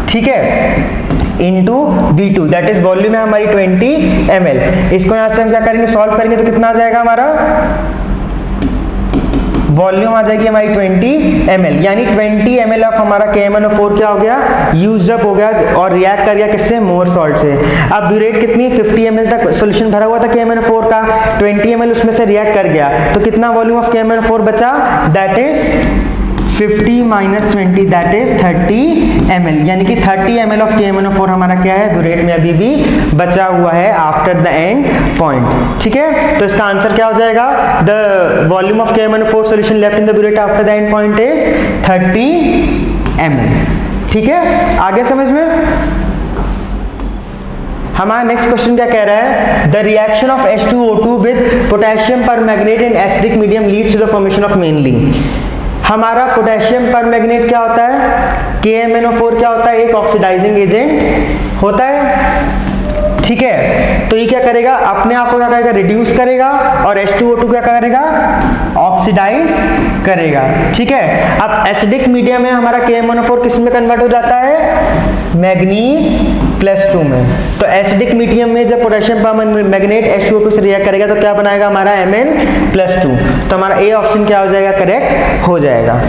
[SPEAKER 1] ठीक है, into V2 that is volume है हमारी 20 ml। इसको यहाँ से हम क्या करेंगे, सॉल्व करेंगे तो कितना आ जाएगा हमारा वॉल्यूम आ जाएगी हमारी 20 ml, यानी 20 ml ऑफ हमारा KMnO4 क्या हो गया, यूज्ड अप हो गया और रिएक्ट कर गया किससे, मोर सॉल्ट से। अब ब्यूरेट कितनी 50 ml तक सॉल्यूशन भरा हुआ था KMnO4 का, 20 ml उसमें से रिएक्ट कर गया, तो कितना वॉल्यूम ऑफ KMnO4 बचा, that is 50 minus 20 that is 30 ml, यानी कि 30 ml ऑफ KMnO4 हमारा क्या है, ब्यूरेट में अभी भी बचा हुआ है आफ्टर द एंड पॉइंट। ठीक है, तो इसका आंसर क्या हो जाएगा, the volume of KMnO4 solution left in the burette after the end point is 30 ml। ठीक है, आगे समझ में। हमारा नेक्स्ट क्वेश्चन क्या कह रहा है, the reaction of H2O2 with potassium permanganate in acidic medium leads to the formation of mainly. हमारा पोटेशियम परमैंगनेट क्या होता है, KMnO4 क्या होता है, एक ऑक्सीडाइजिंग एजेंट होता है। ठीक है, तो ये क्या करेगा, अपने आप को क्या करेगा, रिड्यूस करेगा, और H2O2 क्या करेगा, ऑक्सीडाइज करेगा। ठीक है, अब एसिडिक मीडियम में हमारा KMnO4 किस में कन्वर्ट हो जाता है, मैग्नीज +2 में। तो एसिडिक मीडियम में जब पोटेशियम परमैंगनेट H2O2 से रिएक्ट करेगा तो क्या बनाएगा हमारा Mn+2, तो हमारा ए ऑप्शन क्या हो जाएगा, करेक्ट हो जाएगा।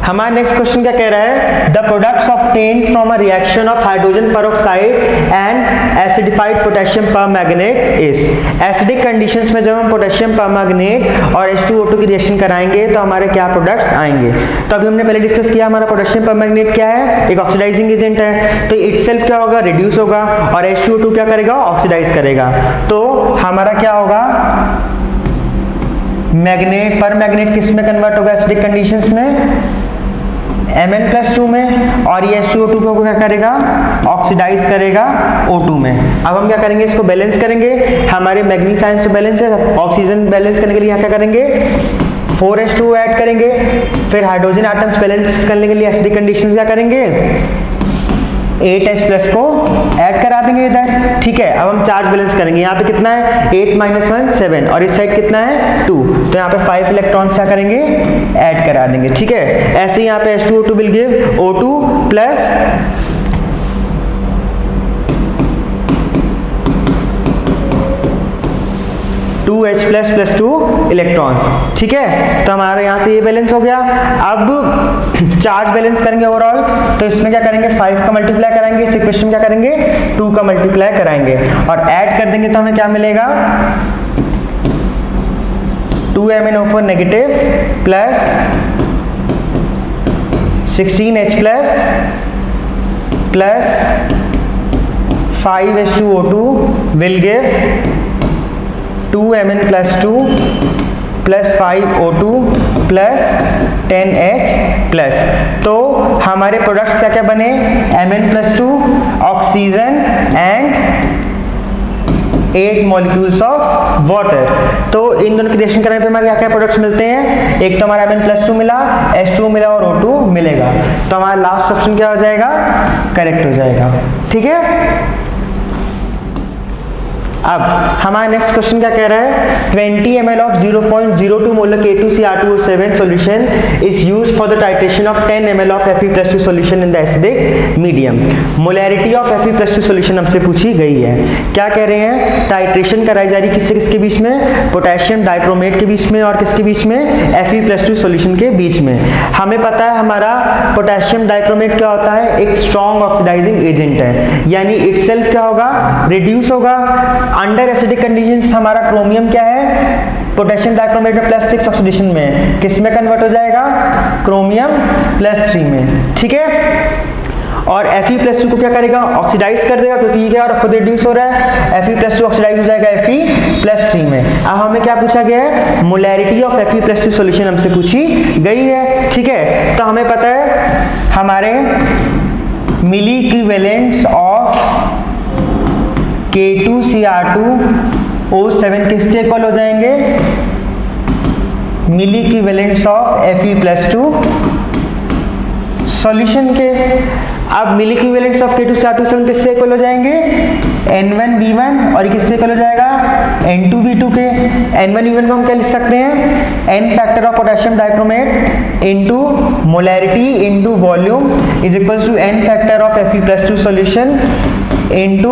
[SPEAKER 1] हमारा नेक्स्ट क्वेश्चन क्या कह रहा है, the products obtained from a reaction of hydrogen peroxide and acidified potassium permanganate is. Acidic conditions में जब हम पोटेशियम परमैंगनेट और H2O2 की रिएक्शन कराएंगे तो हमारे क्या प्रोडक्ट्स आएंगे। तो अभी हमने पहले डिस्कस किया, हमारा पोटेशियम परमैंगनेट क्या है, एक ऑक्सीडाइजिंग एजेंट है, तो इटसेल्फ क्या होगा, रिड्यूस होगा, और H2O2 क्या करेगा, ऑक्सीडाइज करेगा। तो हमारा क्या होगा, मैग्नेट परमैंगनेट किस में कन्वर्ट होगा एसिडिक कंडीशंस में, Mn+2 में, और ये H2O2 को क्या करेगा, ऑक्सीडाइज करेगा O2 में। अब हम क्या करेंगे, इसको बैलेंस करेंगे, हमारे मैग्नीज आयंस से बैलेंस है, ऑक्सीजन बैलेंस करने के लिए यहाँ क्या करेंगे, 4H2O ऐड करेंगे, फिर हाइड्रोजन एटम्स बैलेंस करने के लिए एसिडिक कंडीशन क्या करेंगे, 8H+ को ऐड करा देंगे इधर। ठीक है, अब हम चार्ज बैलेंस करेंगे, यहाँ पे कितना है 8 - 1 7, और इस साइड कितना है 2, तो यहाँ पे 5 इलेक्ट्रॉन्स क्या करेंगे, ऐड करा देंगे। ठीक है, ऐसे ही यहाँ पे H2O2 will give O2 plus 2H+ + 2 electrons. ठीक है, तो हमारा यहाँ से ये बैलेंस हो गया। अब चार्ज बैलेंस करेंगे ओवरऑल, तो इसमें क्या करेंगे, 5 का मल्टीप्लाई कराएंगे, इस इक्वेशन में क्या करेंगे, 2 का मल्टीप्लाई कराएंगे, और ऐड कर देंगे तो हमें क्या मिलेगा, 2MnO4 negative plus 16H+ plus 5H2O2 will give 2Mn+2 plus 5O2 plus 10H+। तो हमारे प्रोडक्ट्स क्या क्या बने, Mn+2 oxygen and 8 molecules of water. तो इन दोनों की रिएक्शन करने पे हमारे क्या क्या प्रोडक्ट्स मिलते हैं, एक तो हमारा Mn+2 मिला, H2O मिला और O2 मिलेगा, तो हमारा लास्ट ऑप्शन क्या हो जाएगा, करेक्ट हो जाएगा। ठीक है, अब हमारा नेक्स्ट क्वेश्चन क्या कह रहा है, 20 ml of 0.02 molar K2Cr2O7 solution is used for the titration of 10 ml of Fe+2 solution in the acidic medium. Molarity of Fe+2 solution हमसे पूछी गई है। क्या कह रहे हैं, टाइट्रेशन कराई जा रही किससे किसके बीच में, पोटेशियम डाइक्रोमेट के बीच में और किसके बीच में, Fe+2 सॉल्यूशन के बीच में। हमें पता है हमारा पोटेशियम डाइक्रोमेट क्या होता है, एक स्ट्रॉन्ग ऑक्सीडाइजिंग एजेंट है, यानी इटसेल्फ क्या होगा, रिड्यूस होगा। अंडर एसिडिक कंडीशंस हमारा क्रोमियम क्या है, पोटेशियम डाइक्रोमेट में +6 ऑक्सीडेशन में किस में कन्वर्ट हो जाएगा, क्रोमियम +3 में। ठीक है, और Fe+2 को क्या करेगा, ऑक्सीडाइज कर देगा, क्योंकि ये क्या और खुद रिड्यूस हो रहा है, Fe+2 ऑक्सीडाइज हो जाएगा Fe+3 में। अब हमें क्या पूछा गया है, मोलैरिटी ऑफ Fe+2 सॉल्यूशन हमसे पूछी गई है। ठीक है, तो हमें पता है हमारे मिली इक्विवेलेंट्स ऑफ K2Cr2O7 किसके इक्वल हो जाएंगे, मिली इक्विवेलेंट्स ऑफ Fe+2 सॉल्यूशन के। अब मिली इक्विवेलेंट्स ऑफ K2Cr2O7 किससे इक्वल हो जाएंगे, N1V1, और किससे इक्वल हो जाएगा, N2V2 के। N1V1 को हम क्या लिख सकते हैं, N factor of potassium dichromate into molarity into volume is equals to N factor of Fe+2 solution into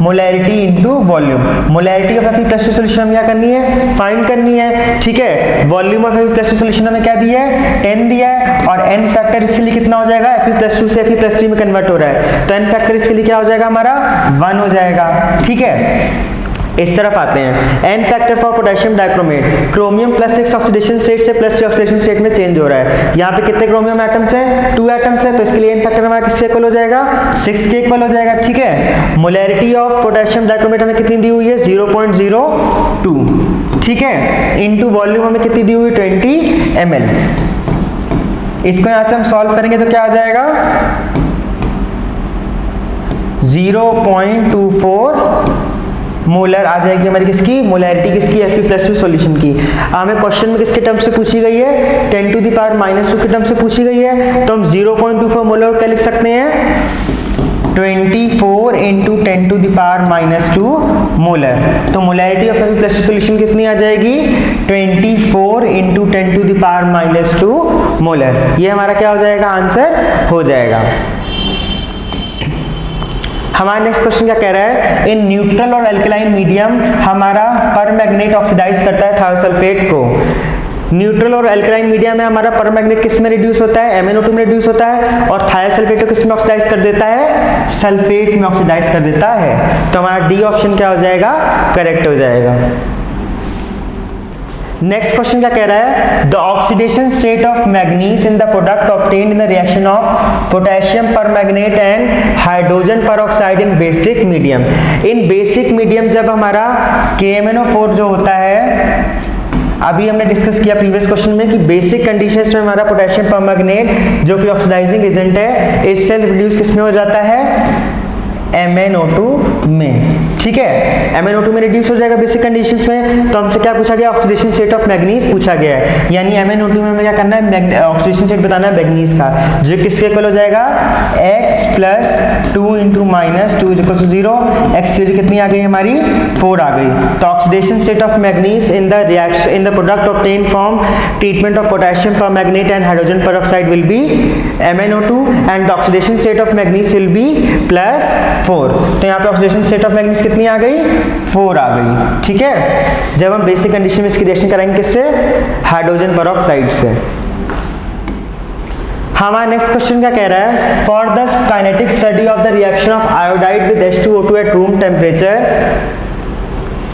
[SPEAKER 1] molarity into volume. Molarity of Fe+2 solution हमें क्या करनी है, फाइंड करनी है, ठीक है। वॉल्यूम ऑफ Fe+2 सोल्यूशन हमें क्या दिया है, 10 दिया है, और n फैक्टर इसके लिए कितना हो जाएगा, Fe+2 से Fe+3 में कन्वर्ट हो रहा है, तो n फैक्टर इसके लिए क्या हो जाएगा हमारा 1 हो जाएगा, ठीक है। इस तरफ आते हैं, n factor for potassium dichromate, chromium +6 oxidation state से +3 ऑक्सीडेशन स्टेट में चेंज हो रहा है। यहाँ पे कितने क्रोमियम एटम्स हैं, 2 एटम्स हैं, तो इसके लिए n फैक्टर हमारा किससे इक्वल हो जाएगा, 6 के इक्वल हो जाएगा, ठीक है। मोलैरिटी ऑफ पोटेशियम डाइक्रोमेट हमें कितनी दी हुई है, 0.02, ठीक है, इनटू वॉल्यूम हमें कितनी दी हुई है, 20 ml। इसको यहाँ से हम सॉल्व करेंगे तो क्या आ जाएगा, 0.24 मोलर आ जाएगी हमारी किसकी, मोलैरिटी किसकी, Fe+2 सॉल्यूशन की। हमें क्वेश्चन में किसके टर्म से पूछी गई है, 10⁻⁻² के टर्म से पूछी गई है, तो हम 0.24 मोलर क्या लिख सकते हैं, 24 इंटू 10⁻⁻² मोलर। तो मोलैरिटी ऑफ Fe+2 सॉल्यूशन कितनी आ जाएगी, 24 इंटू 10⁻⁻² मोलर। ये हमारा क्या हो जाएगा, आंसर हो जाएगा। हमारा नेक्स्ट क्वेश्चन क्या कह रहा है, इन न्यूट्रल और अल्कलाइन मीडियम हमारा परमैंगनेट ऑक्सीडाइज करता है थायोसल्फेट को। न्यूट्रल और अल्कलाइन मीडियम में हमारा परमैंगनेट किस में रिड्यूस होता है, MnO2 में रिड्यूस होता है, और थायोसल्फेट को किस में ऑक्सीडाइज कर देता है, सल्फेट में ऑक्सीडाइज कर देता है। तो हमारा डी ऑप्शन क्या हो जाएगा, करेक्ट हो जाएगा। नेक्स्ट क्वेश्चन क्या कह रहा है, the oxidation state of manganese in the product obtained in the reaction of potassium permanganate and hydrogen peroxide in basic medium. In basic medium जब हमारा KMnO4 जो होता है, अभी हमने डिस्कस किया प्रीवियस क्वेश्चन में कि बेसिक कंडीशंस में हमारा पोटेशियम परमैंगनेट जो कि ऑक्सीडाइजिंग एजेंट है, इससे रिड्यूस किस में हो जाता है, MnO2 में, ठीक है। MnO2 में रिड्यूस हो जाएगा बेसिक कंडीशंस में। तो हमसे क्या पूछा गया, ऑक्सीडेशन स्टेट ऑफ मैग्नीज पूछा गया है, यानी MnO2 में हमें क्या करना है, ऑक्सीडेशन स्टेट बताना है मैग्नीज का, जो किसके इक्वल हो जाएगा, x + 2 × -2 = 0। x की कितनी आ गई हमारी, 4 आ गई। तो oxidation state of manganese in the reaction in the product obtained from treatment of potassium permanganate and hydrogen peroxide will be MnO2 and the oxidation state of manganese will be +4। तो यहाँ पे ऑक्सीडेशन स्टेट ऑफ मैग्नीज कितनी आ गई, 4 आ गई, ठीक है। जब हम बेसिक कंडीशन में इसकी रिएक्शन कराएंगे किससे, हाइड्रोजन परऑक्साइड से। हमारा नेक्स्ट क्वेश्चन क्या कह रहा है, for the kinetic study of the reaction of iodide with H2O2 at room temperature,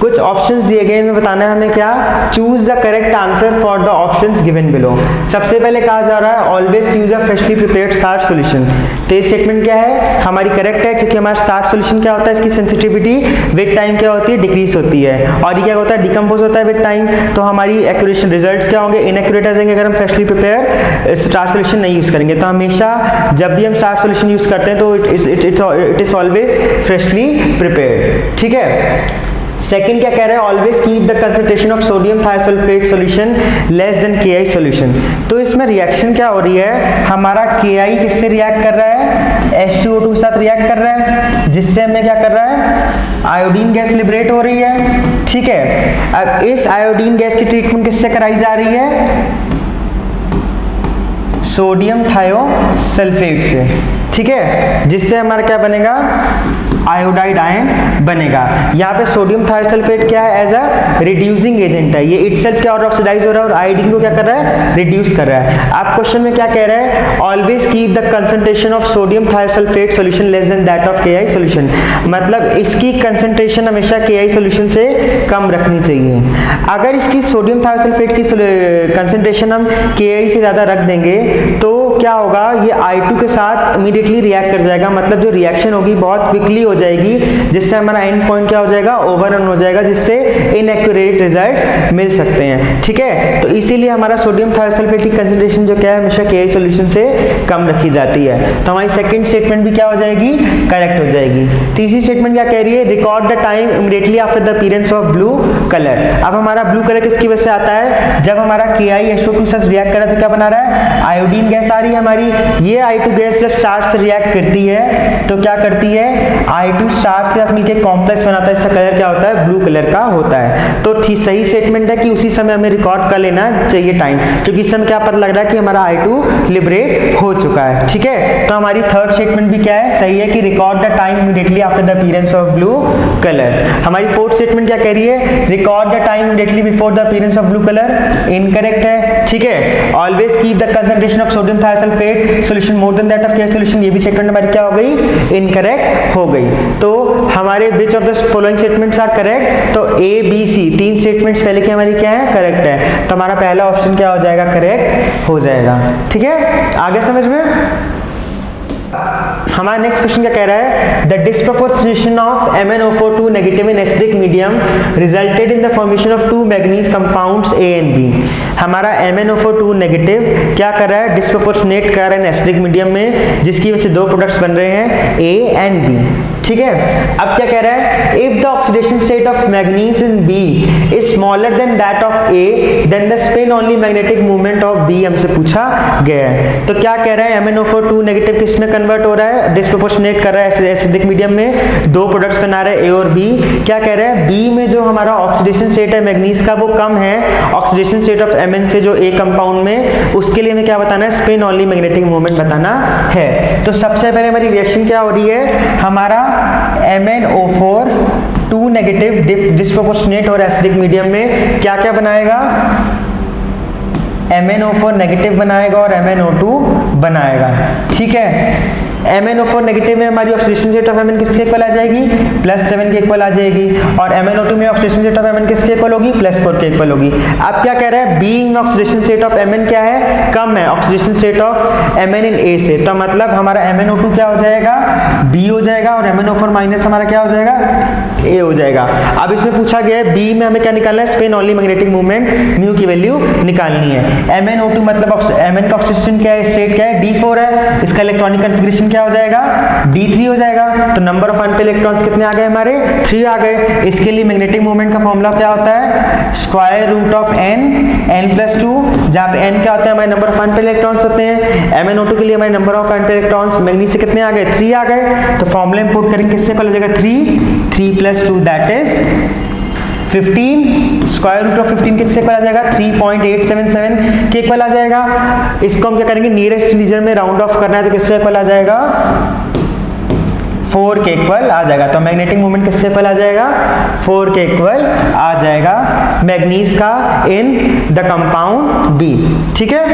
[SPEAKER 1] कुछ ऑप्शंस दिए गए, इनमें बताना है हमें क्या, choose the correct answer for the options given below. सबसे पहले कहा जा रहा है always use a freshly prepared starch solution. तो ये स्टेटमेंट क्या है, हमारी करेक्ट है, क्योंकि हमारा स्टार्च सॉल्यूशन क्या होता है, इसकी सेंसिटिविटी विद टाइम क्या होती है, डिक्रीज होती है, और ये क्या होता है, डिकम्पोज होता है विद टाइम। तो हमारी एक्यूरेशन रिजल्ट्स क्या होंगे, इनएक्यूरेट आ जाएंगे अगर हम फ्रेशली प्रिपेयर स्टार्च सॉल्यूशन नहीं यूज करेंगे। तो हमेशा जब भी हम स्टार्च सॉल्यूशन यूज करते हैं तो it is always freshly prepared, ठीक है। सेकंड क्या कह रहे हैं, always keep the concentration of sodium thiosulphate solution less than KI solution. तो इसमें रिएक्शन क्या हो रही है, हमारा KI किससे रिएक्ट कर रहा है, H2O2 के साथ रिएक्ट कर रहा है, जिससे हमें क्या कर रहा है, आयोडीन गैस लिबरेट हो रही है, ठीक है। अब इस आयोडीन गैस की ट्रीटमेंट किससे कराई जा रही है, सोडियम थायोसल्फेट से, ठीक है, जिससे हमारा क्या बनेगा, आयोडाइड आयन बनेगा। यहाँ पे सोडियम थायोसल्फेट क्या है, एज अ रिड्यूसिंग एजेंट है, ये इटसेल्फ क्या और ऑक्सीडाइज हो रहा है और आयोडीन को क्या कर रहा है, रिड्यूस कर रहा है। आप क्वेश्चन में क्या कह रहे हैं, always keep the concentration of sodium thiosulphate solution less than that of KI solution, मतलब इसकी कंसंट्रेशन हमेशा KI सॉल्यूशन से कम रखनी चाहिए। अगर इसकी सोडियम थायोसल्फेट की कंसंट्रेशन हम KI से ज्यादा रख देंगे तो क्या होगा, ये I2 के साथ इमीडिएटली रिएक्ट कर जाएगा, मतलब जो रिएक्शन होगी बहुत क्विकली हो जाएगी, जिससे हमारा एंड पॉइंट क्या हो जाएगा, ओवररन हो जाएगा, जिससे इनएक्यूरेट रिजल्ट्स मिल सकते हैं, ठीक है। तो इसीलिए हमारा सोडियम थायोसल्फेट की कंसंट्रेशन जो क्या है, हमेशा KI सॉल्यूशन से कम रखी जाती है। तो हमारी सेकंड स्टेटमेंट भी क्या हो जाएगी, करेक्ट हो जाएगी। तीसरी स्टेटमेंट क्या कह रही है, record the time immediately after the appearance of blue colour. अब हमारा ब्लू कलर किसकी वजह से आता है, जब हमारा KI H2O2 के साथ रिएक्ट कर रहा है तो क्या बना रहा है, आयोडीन गैस आ रही है हमारी। ये I2 गैस जब स्टार्च से रिएक्ट करती है तो क्या करती है, I2 स्टार्स के साथ मिलकर कॉम्प्लेक्स बनाता है, इसका कलर क्या होता है, ब्लू कलर का होता है। तो सही स्टेटमेंट है कि उसी समय हमें रिकॉर्ड कर लेना चाहिए टाइम, क्योंकि इस समय क्या पता लग रहा है कि हमारा I2 लिबरेट हो चुका है। ठीक है, तो हमारी थर्ड स्टेटमेंट भी क्या है, सही है कि record the time immediately after the appearance of blue colour. हमारी फोर्थ स्टेटमेंट क्या कह रही है, record the time immediately before the appearance of blue colour, incorrect है। ठीक है, always keep the concentration of sodium thiosulphate solution more than that of KH solution, ये भी स्टेटमेंट हमारी क्या हो गई, इनकरेक्ट हो गई। तो हमारे which of the following statements are correct, तो ए बी सी तीन स्टेटमेंट्स पहले की हमारी क्या है, करेक्ट है। तो हमारा पहला ऑप्शन क्या हो जाएगा, करेक्ट हो जाएगा। ठीक है, आगे समझ में। हमारा नेक्स्ट क्वेश्चन क्या कह रहा है, the disproportionation of MnO4 two negative in acidic medium resulted in the formation of two manganese compounds A and B। हमारा MnO4 टू नेगेटिव क्या कर रहा है, डिस्प्रोपोर्शनेट कर रहा है एसिडिक मीडियम में, जिसकी वजह से दो प्रोडक्ट्स बन रहे हैं A एंड B। ठीक है, अब क्या कह रहा है, if the oxidation state of manganese in B is smaller than that of A then the spin only magnetic movement of B हमसे पूछा गया है। तो क्या कह रहा है, MnO4 टू नेगेटिव किस में कन्वर्ट हो रहा है, डिस्प्रोपोर्शनेट कर रहा है एसिडिक मीडियम में, दो प्रोडक्ट्स बना रहे हैं A और B। क्या कह रहा है, B में जो हमारा ऑक्सीडेशन स्टेट है मैग्नीज का वो कम है ऑक्सीडेशन स्टेट ऑफ Mn से जो A कंपाउंड में, उसके लिए हमें क्या बताना है, स्पिन ओनली मैग्नेटिक मूवमेंट बताना है। तो सबसे पहले हमारी रिएक्शन क्या हो रही है, हमारा MnO4 टू नेगेटिव डिस्प्रोपोर्शनेट और एसिडिक मीडियम में क्या क्या बनाएगा, MnO4 नेगेटिव बनाएगा और MnO2 बनाएगा। ठीक है, MnO4 नेगेटिव में हमारी ऑक्सीडेशन स्टेट ऑफ Mn किसके इक्वल आ जाएगी, +7 के इक्वल आ जाएगी, और MnO2 में ऑक्सीडेशन स्टेट ऑफ Mn किसके इक्वल होगी, +4 के इक्वल होगी। अब क्या कह रहा है, B में ऑक्सीडेशन स्टेट ऑफ Mn क्या है, कम है oxidation state of Mn in A से, तो मतलब हमारा MnO2 क्या हो जाएगा, B हो जाएगा, और MnO4 माइनस हमारा क्या हो जाएगा, A हो जाएगा। अब इसमें पूछा गया है B में हमें क्या निकालना है, spin only magnetic movement mu की वैल्यू निकालनी है। MnO2 मतलब Mn का ऑक्सीडेशन क्या है, स्टेट क्या है, D4 है, इसका इलेक्ट्रॉनिक कॉन्फ़िगरेशन क्या हो जाएगा, D3 हो जाएगा। तो नंबर ऑफ अनपेड इलेक्ट्रॉन्स कितने आ गए हमारे, 3 आ गए। इसके लिए मैग्नेटिक मूवमेंट का फॉर्मूला क्या होता है, स्क्वायर रूट ऑफ n+2, जहां पे n क्या होता है, हमारे नंबर ऑफ अनपेड इलेक्ट्रॉन्स होते हैं। MnO2 के लिए हमारे number of unpaired electrons manganese से कितने आ गए, 3 आ गए। तो फॉर्मूला इंपोर्ट करेंगे, किससे इक्वल हो जाएगा, 3+2 that is 15, square root of 15 किससे इक्वल आ जाएगा, 3.877 के इक्वल आ जाएगा। इसको हम क्या करेंगे, नियरेस्ट रीजन में राउंड ऑफ करना है, तो किससे इक्वल आ जाएगा, 4 के इक्वल आ जाएगा। तो मैग्नेटिक मूवमेंट किससे इक्वल आ जाएगा, 4 के इक्वल आ जाएगा मैग्नीज का इन द कंपाउंड B। ठीक है,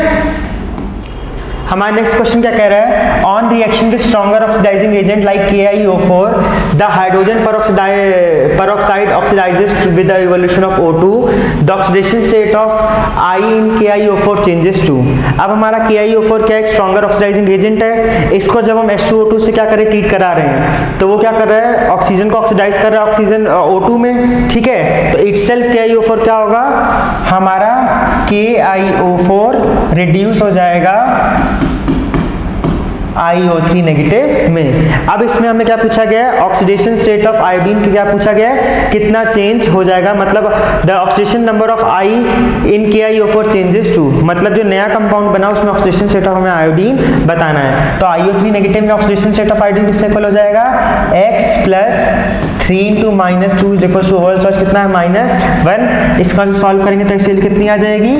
[SPEAKER 1] हमारा नेक्स्ट क्वेश्चन क्या कह रहा है, on reaction with stronger oxidising agent like KiO4 the hydrogen peroxide oxidises with the evolution of O2 the oxidation state of I in KiO4 changes to. अब हमारा KiO4 क्या है, स्ट्रॉन्गर ऑक्सीडाइजिंग एजेंट है, इसको जब हम H2O2 से क्या करें, ट्रीट करा रहे हैं, तो वो क्या कर रहा है, ऑक्सीजन को ऑक्सीडाइज कर रहा है ऑक्सीजन O2 में। ठीक है, तो इटसेल्फ KiO4 क्या होगा, हमारा KiO4 रिड्यूस हो जाएगा IO3 नेगेटिव में। अब इसमें हमें क्या पूछा गया है, ऑक्सीडेशन स्टेट ऑफ आयोडीन की क्या पूछा गया है, कितना चेंज हो जाएगा, मतलब the oxidation number of I in KiO4 changes to, मतलब जो नया कंपाउंड बना उसमें ऑक्सीडेशन स्टेट ऑफ हमें आयोडीन बताना है। तो IO3 नेगेटिव में ऑक्सीडेशन स्टेट ऑफ आयोडीन किससे इक्वल हो जाएगा, x + 3 × -2 equals to whole solve कितना है, -1। इसका सॉल्व करेंगे तो इसकी कितनी आ जाएगी,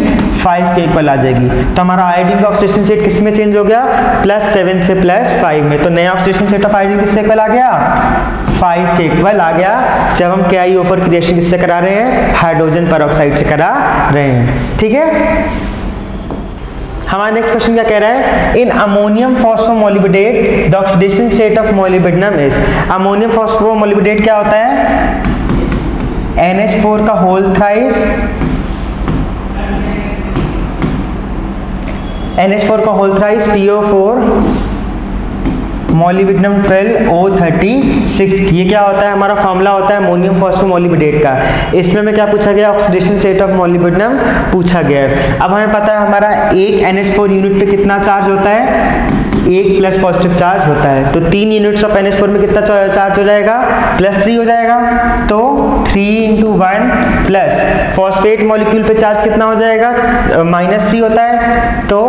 [SPEAKER 1] 5 के इक्वल आ जाएगी। तो हमारा आयोडीन का ऑक्सीडेशन स्टेट किस में चेंज हो गया, +7 से +5 में। तो नया ऑक्सीडेशन स्टेट ऑफ आयोडीन किससे इक्वल आ गया, 5 के इक्वल आ गया, जब हम KiO4 की रिएक्शन किससे करा रहे हैं, हाइड्रोजन पेरोक्साइड से करा रहे हैं। ठीक है, हमारा नेक्स्ट क्वेश्चन क्या कह रहा है, in ammonium phosphomolybdate the oxidation state of molybdenum is. Ammonium phosphomolybdate क्या होता है, NH4 का होल थ्राइस, NH4 का whole thrice, PO4 molybdenum 12O36। ये क्या होता है, हमारा फॉर्मूला होता है अमोनियम फॉस्फोमोलिब्डेट का। इसमें हमें क्या पूछा गया, ऑक्सीडेशन स्टेट ऑफ मोलिब्डेनम पूछा गया है। अब हमें पता है हमारा एक NH4 यूनिट पे कितना चार्ज होता है, एक प्लस पॉजिटिव चार्ज होता है। तो 3 यूनिट्स ऑफ NH4 में कितना चार्ज हो जाएगा, +3 हो जाएगा। तो 3 × 1 प्लस फॉस्फेट मॉलिक्यूल पे चार्ज कितना हो जाएगा, -3 होता है। तो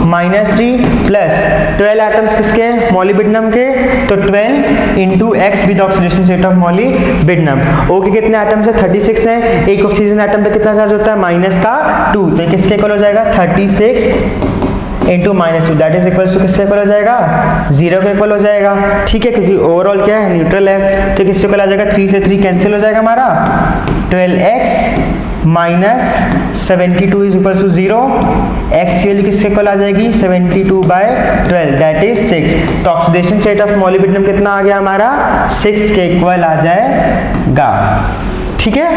[SPEAKER 1] -3 प्लस 12 एटम्स किसके हैं, मॉलिब्डेनम के। तो 12 × X with oxidation state of molybdenum. O के कितने एटम्स है, 36 हैं। एक ऑक्सीजन एटम पे कितना चार्ज होता है, -2। तो किसके इक्वल हो जाएगा, 36 × -2 दैट इज इक्वल टू किससे इक्वल हो जाएगा, 0 के इक्वल हो जाएगा। ठीक है, क्योंकि ओवरऑल क्या है, न्यूट्रल है। तो किससे इक्वल आ जाएगा, 3 से 3 कैंसिल हो जाएगा हमारा। 12x - 72 is equal to 0। x की वैल्यू किससे इक्वल आ जाएगी, 72/12 दैट इज 6। तो ऑक्सीडेशन स्टेट ऑफ मॉलिब्डेनम कितना आ गया हमारा, 6 के इक्वल आ जाएगा। ठीक है,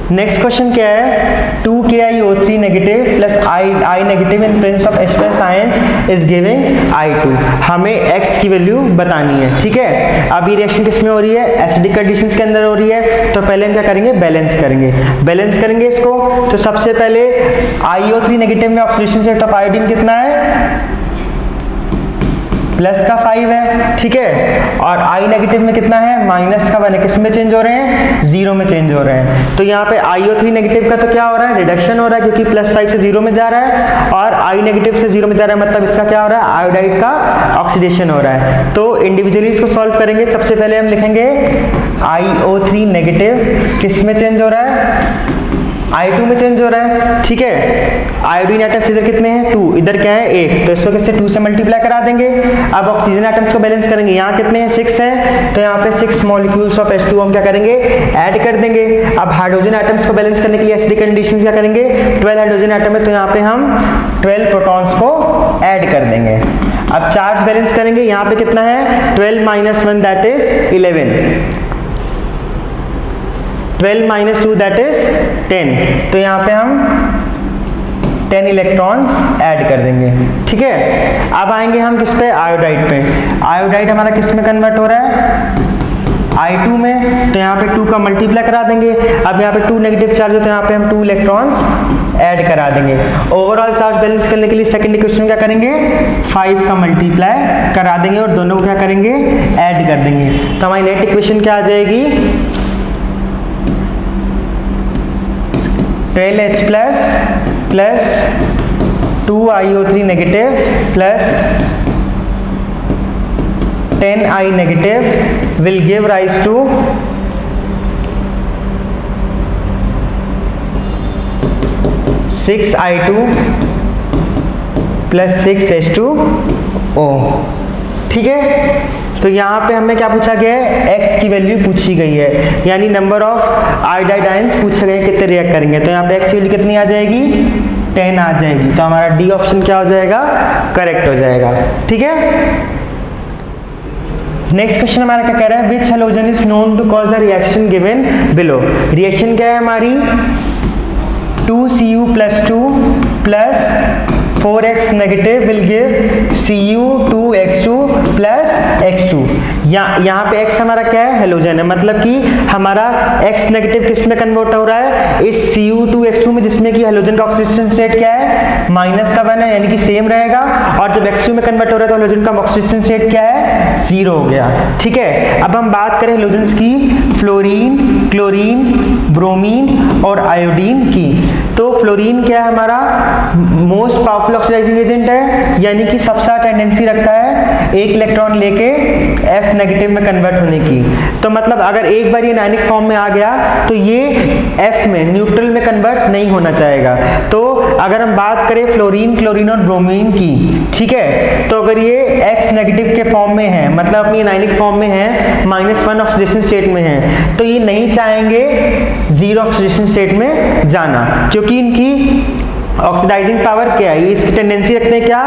[SPEAKER 1] नेक्स्ट क्वेश्चन क्या है, 2KiO3 negative plus I negative in presence of H+ ions is giving I2। हमें X की वैल्यू बतानी है। ठीक है, अब ये रिएक्शन किस में हो रही है, एसिडिक कंडीशंस के अंदर हो रही है। तो पहले हम क्या करेंगे, बैलेंस करेंगे इसको। तो सबसे पहले IO3 नेगेटिव में ऑक्सीडेशन स्टेट ऑफ आयोडीन कितना है, प्लस का 5 है। ठीक है, और I नेगेटिव में कितना है, -1 है। किस में चेंज हो रहे हैं, 0 में चेंज हो रहे हैं। तो यहाँ पे IO3 नेगेटिव का तो क्या हो रहा है, रिडक्शन हो रहा है, क्योंकि +5 से 0 में जा रहा है, और I नेगेटिव से 0 में जा रहा है, मतलब इसका क्या हो रहा है, आयोडाइड का ऑक्सीडेशन हो रहा है। तो इंडिविजुअली इसको सॉल्व करेंगे। सबसे पहले हम लिखेंगे IO3 नेगेटिव किस में चेंज हो रहा है, I2 में चेंज हो रहा है। ठीक है, आयोडीन एटम्स इधर कितने हैं, 2, इधर क्या है 1, तो इसको किससे 2 से मल्टीप्लाई करा देंगे। अब ऑक्सीजन एटम्स को बैलेंस करेंगे, यहाँ कितने हैं, 6 हैं। तो यहाँ पे 6 मॉलिक्यूल्स ऑफ H2 हम क्या करेंगे, ऐड कर देंगे। अब हाइड्रोजन एटम्स को बैलेंस करने के लिए एसिडिक कंडीशन क्या करेंगे, 12 हाइड्रोजन एटम है, तो यहाँ पे हम 12 प्रोटॉन्स को ऐड कर देंगे। अब चार्ज बैलेंस करेंगे, यहाँ पे कितना है, 12 - 1 दैट इज 11, 12 - 2 दैट इज 10। तो यहाँ पे हम 10 इलेक्ट्रॉन्स ऐड कर देंगे। ठीक है, अब आएंगे हम किस पे, आयोडाइड पे। आयोडाइड हमारा किस में कन्वर्ट हो रहा है, I2 में। तो यहाँ पे 2 का मल्टीप्लाई करा देंगे। अब यहाँ पे 2 नेगेटिव चार्ज है, तो यहाँ पे हम 2 इलेक्ट्रॉन्स ऐड करा देंगे। ओवरऑल चार्ज बैलेंस करने के लिए सेकंड इक्वेशन क्या करेंगे, 5 का मल्टीप्लाई करा देंगे और दोनों को क्या करेंगे, ऐड कर देंगे। तो हमारी नेट इक्वेशन क्या आ जाएगी, 12H plus 2IO3 negative plus 10I negative will give rise to 6I2 plus 6H2O। ठीक है, तो यहाँ पे हमें क्या पूछा गया है, X की वैल्यू पूछी गई है, यानी नंबर ऑफ आयोडाइड आयंस पूछे गए कितने रिएक्ट करेंगे। तो यहाँ पे X की वैल्यू कितनी आ जाएगी, 10 आ जाएगी। तो हमारा डी ऑप्शन क्या हो जाएगा, करेक्ट हो जाएगा। ठीक है, नेक्स्ट क्वेश्चन हमारा क्या कह रहा है, which halogen is known to cause the reaction given below. Reaction क्या है हमारी, 2Cu+2 plus 4x negative will give Cu2x2 plus x2। यहाँ पे x हमारा क्या है, हेलोजन है, मतलब कि हमारा x नेगेटिव किस में कन्वर्ट हो रहा है, इस Cu2x2 में, जिसमें कि हेलोजन का ऑक्सीडेशन स्टेट क्या है, -1 है, यानी कि सेम रहेगा। और जब x2 में कन्वर्ट हो रहा है तो हेलोजन का ऑक्सीडेशन स्टेट क्या है, 0 हो गया। ठीक है, अब हम बात करें हेलोजन्स की, फ्लोरीन, क्लोरीन, ब्रोमीन और आयोडीन की। तो फ्लोरीन क्या है हमारा, मोस्ट पावरफुल ऑक्सीडाइजिंग एजेंट है, यानी कि सबसे ज्यादा टेंडेंसी रखता है एक इलेक्ट्रॉन लेके F नेगेटिव में कन्वर्ट होने की। तो मतलब अगर एक बार ये आयनिक फॉर्म में आ गया तो ये F में, न्यूट्रल में कन्वर्ट नहीं होना चाहेगा। तो अगर हम बात करें फ्लोरीन, क्लोरीन और ब्रोमीन की, ठीक है, तो अगर ये X नेगेटिव के फॉर्म में है, मतलब अपनी आयनिक फॉर्म में है, -1 ऑक्सीडेशन स्टेट में है, तो ये नहीं चाहेंगे 0 ऑक्सीडेशन स्टेट में जाना, क्योंकि इनकी ऑक्सीडाइजिंग पावर क्या है, इसकी टेंडेंसी रखने क्या,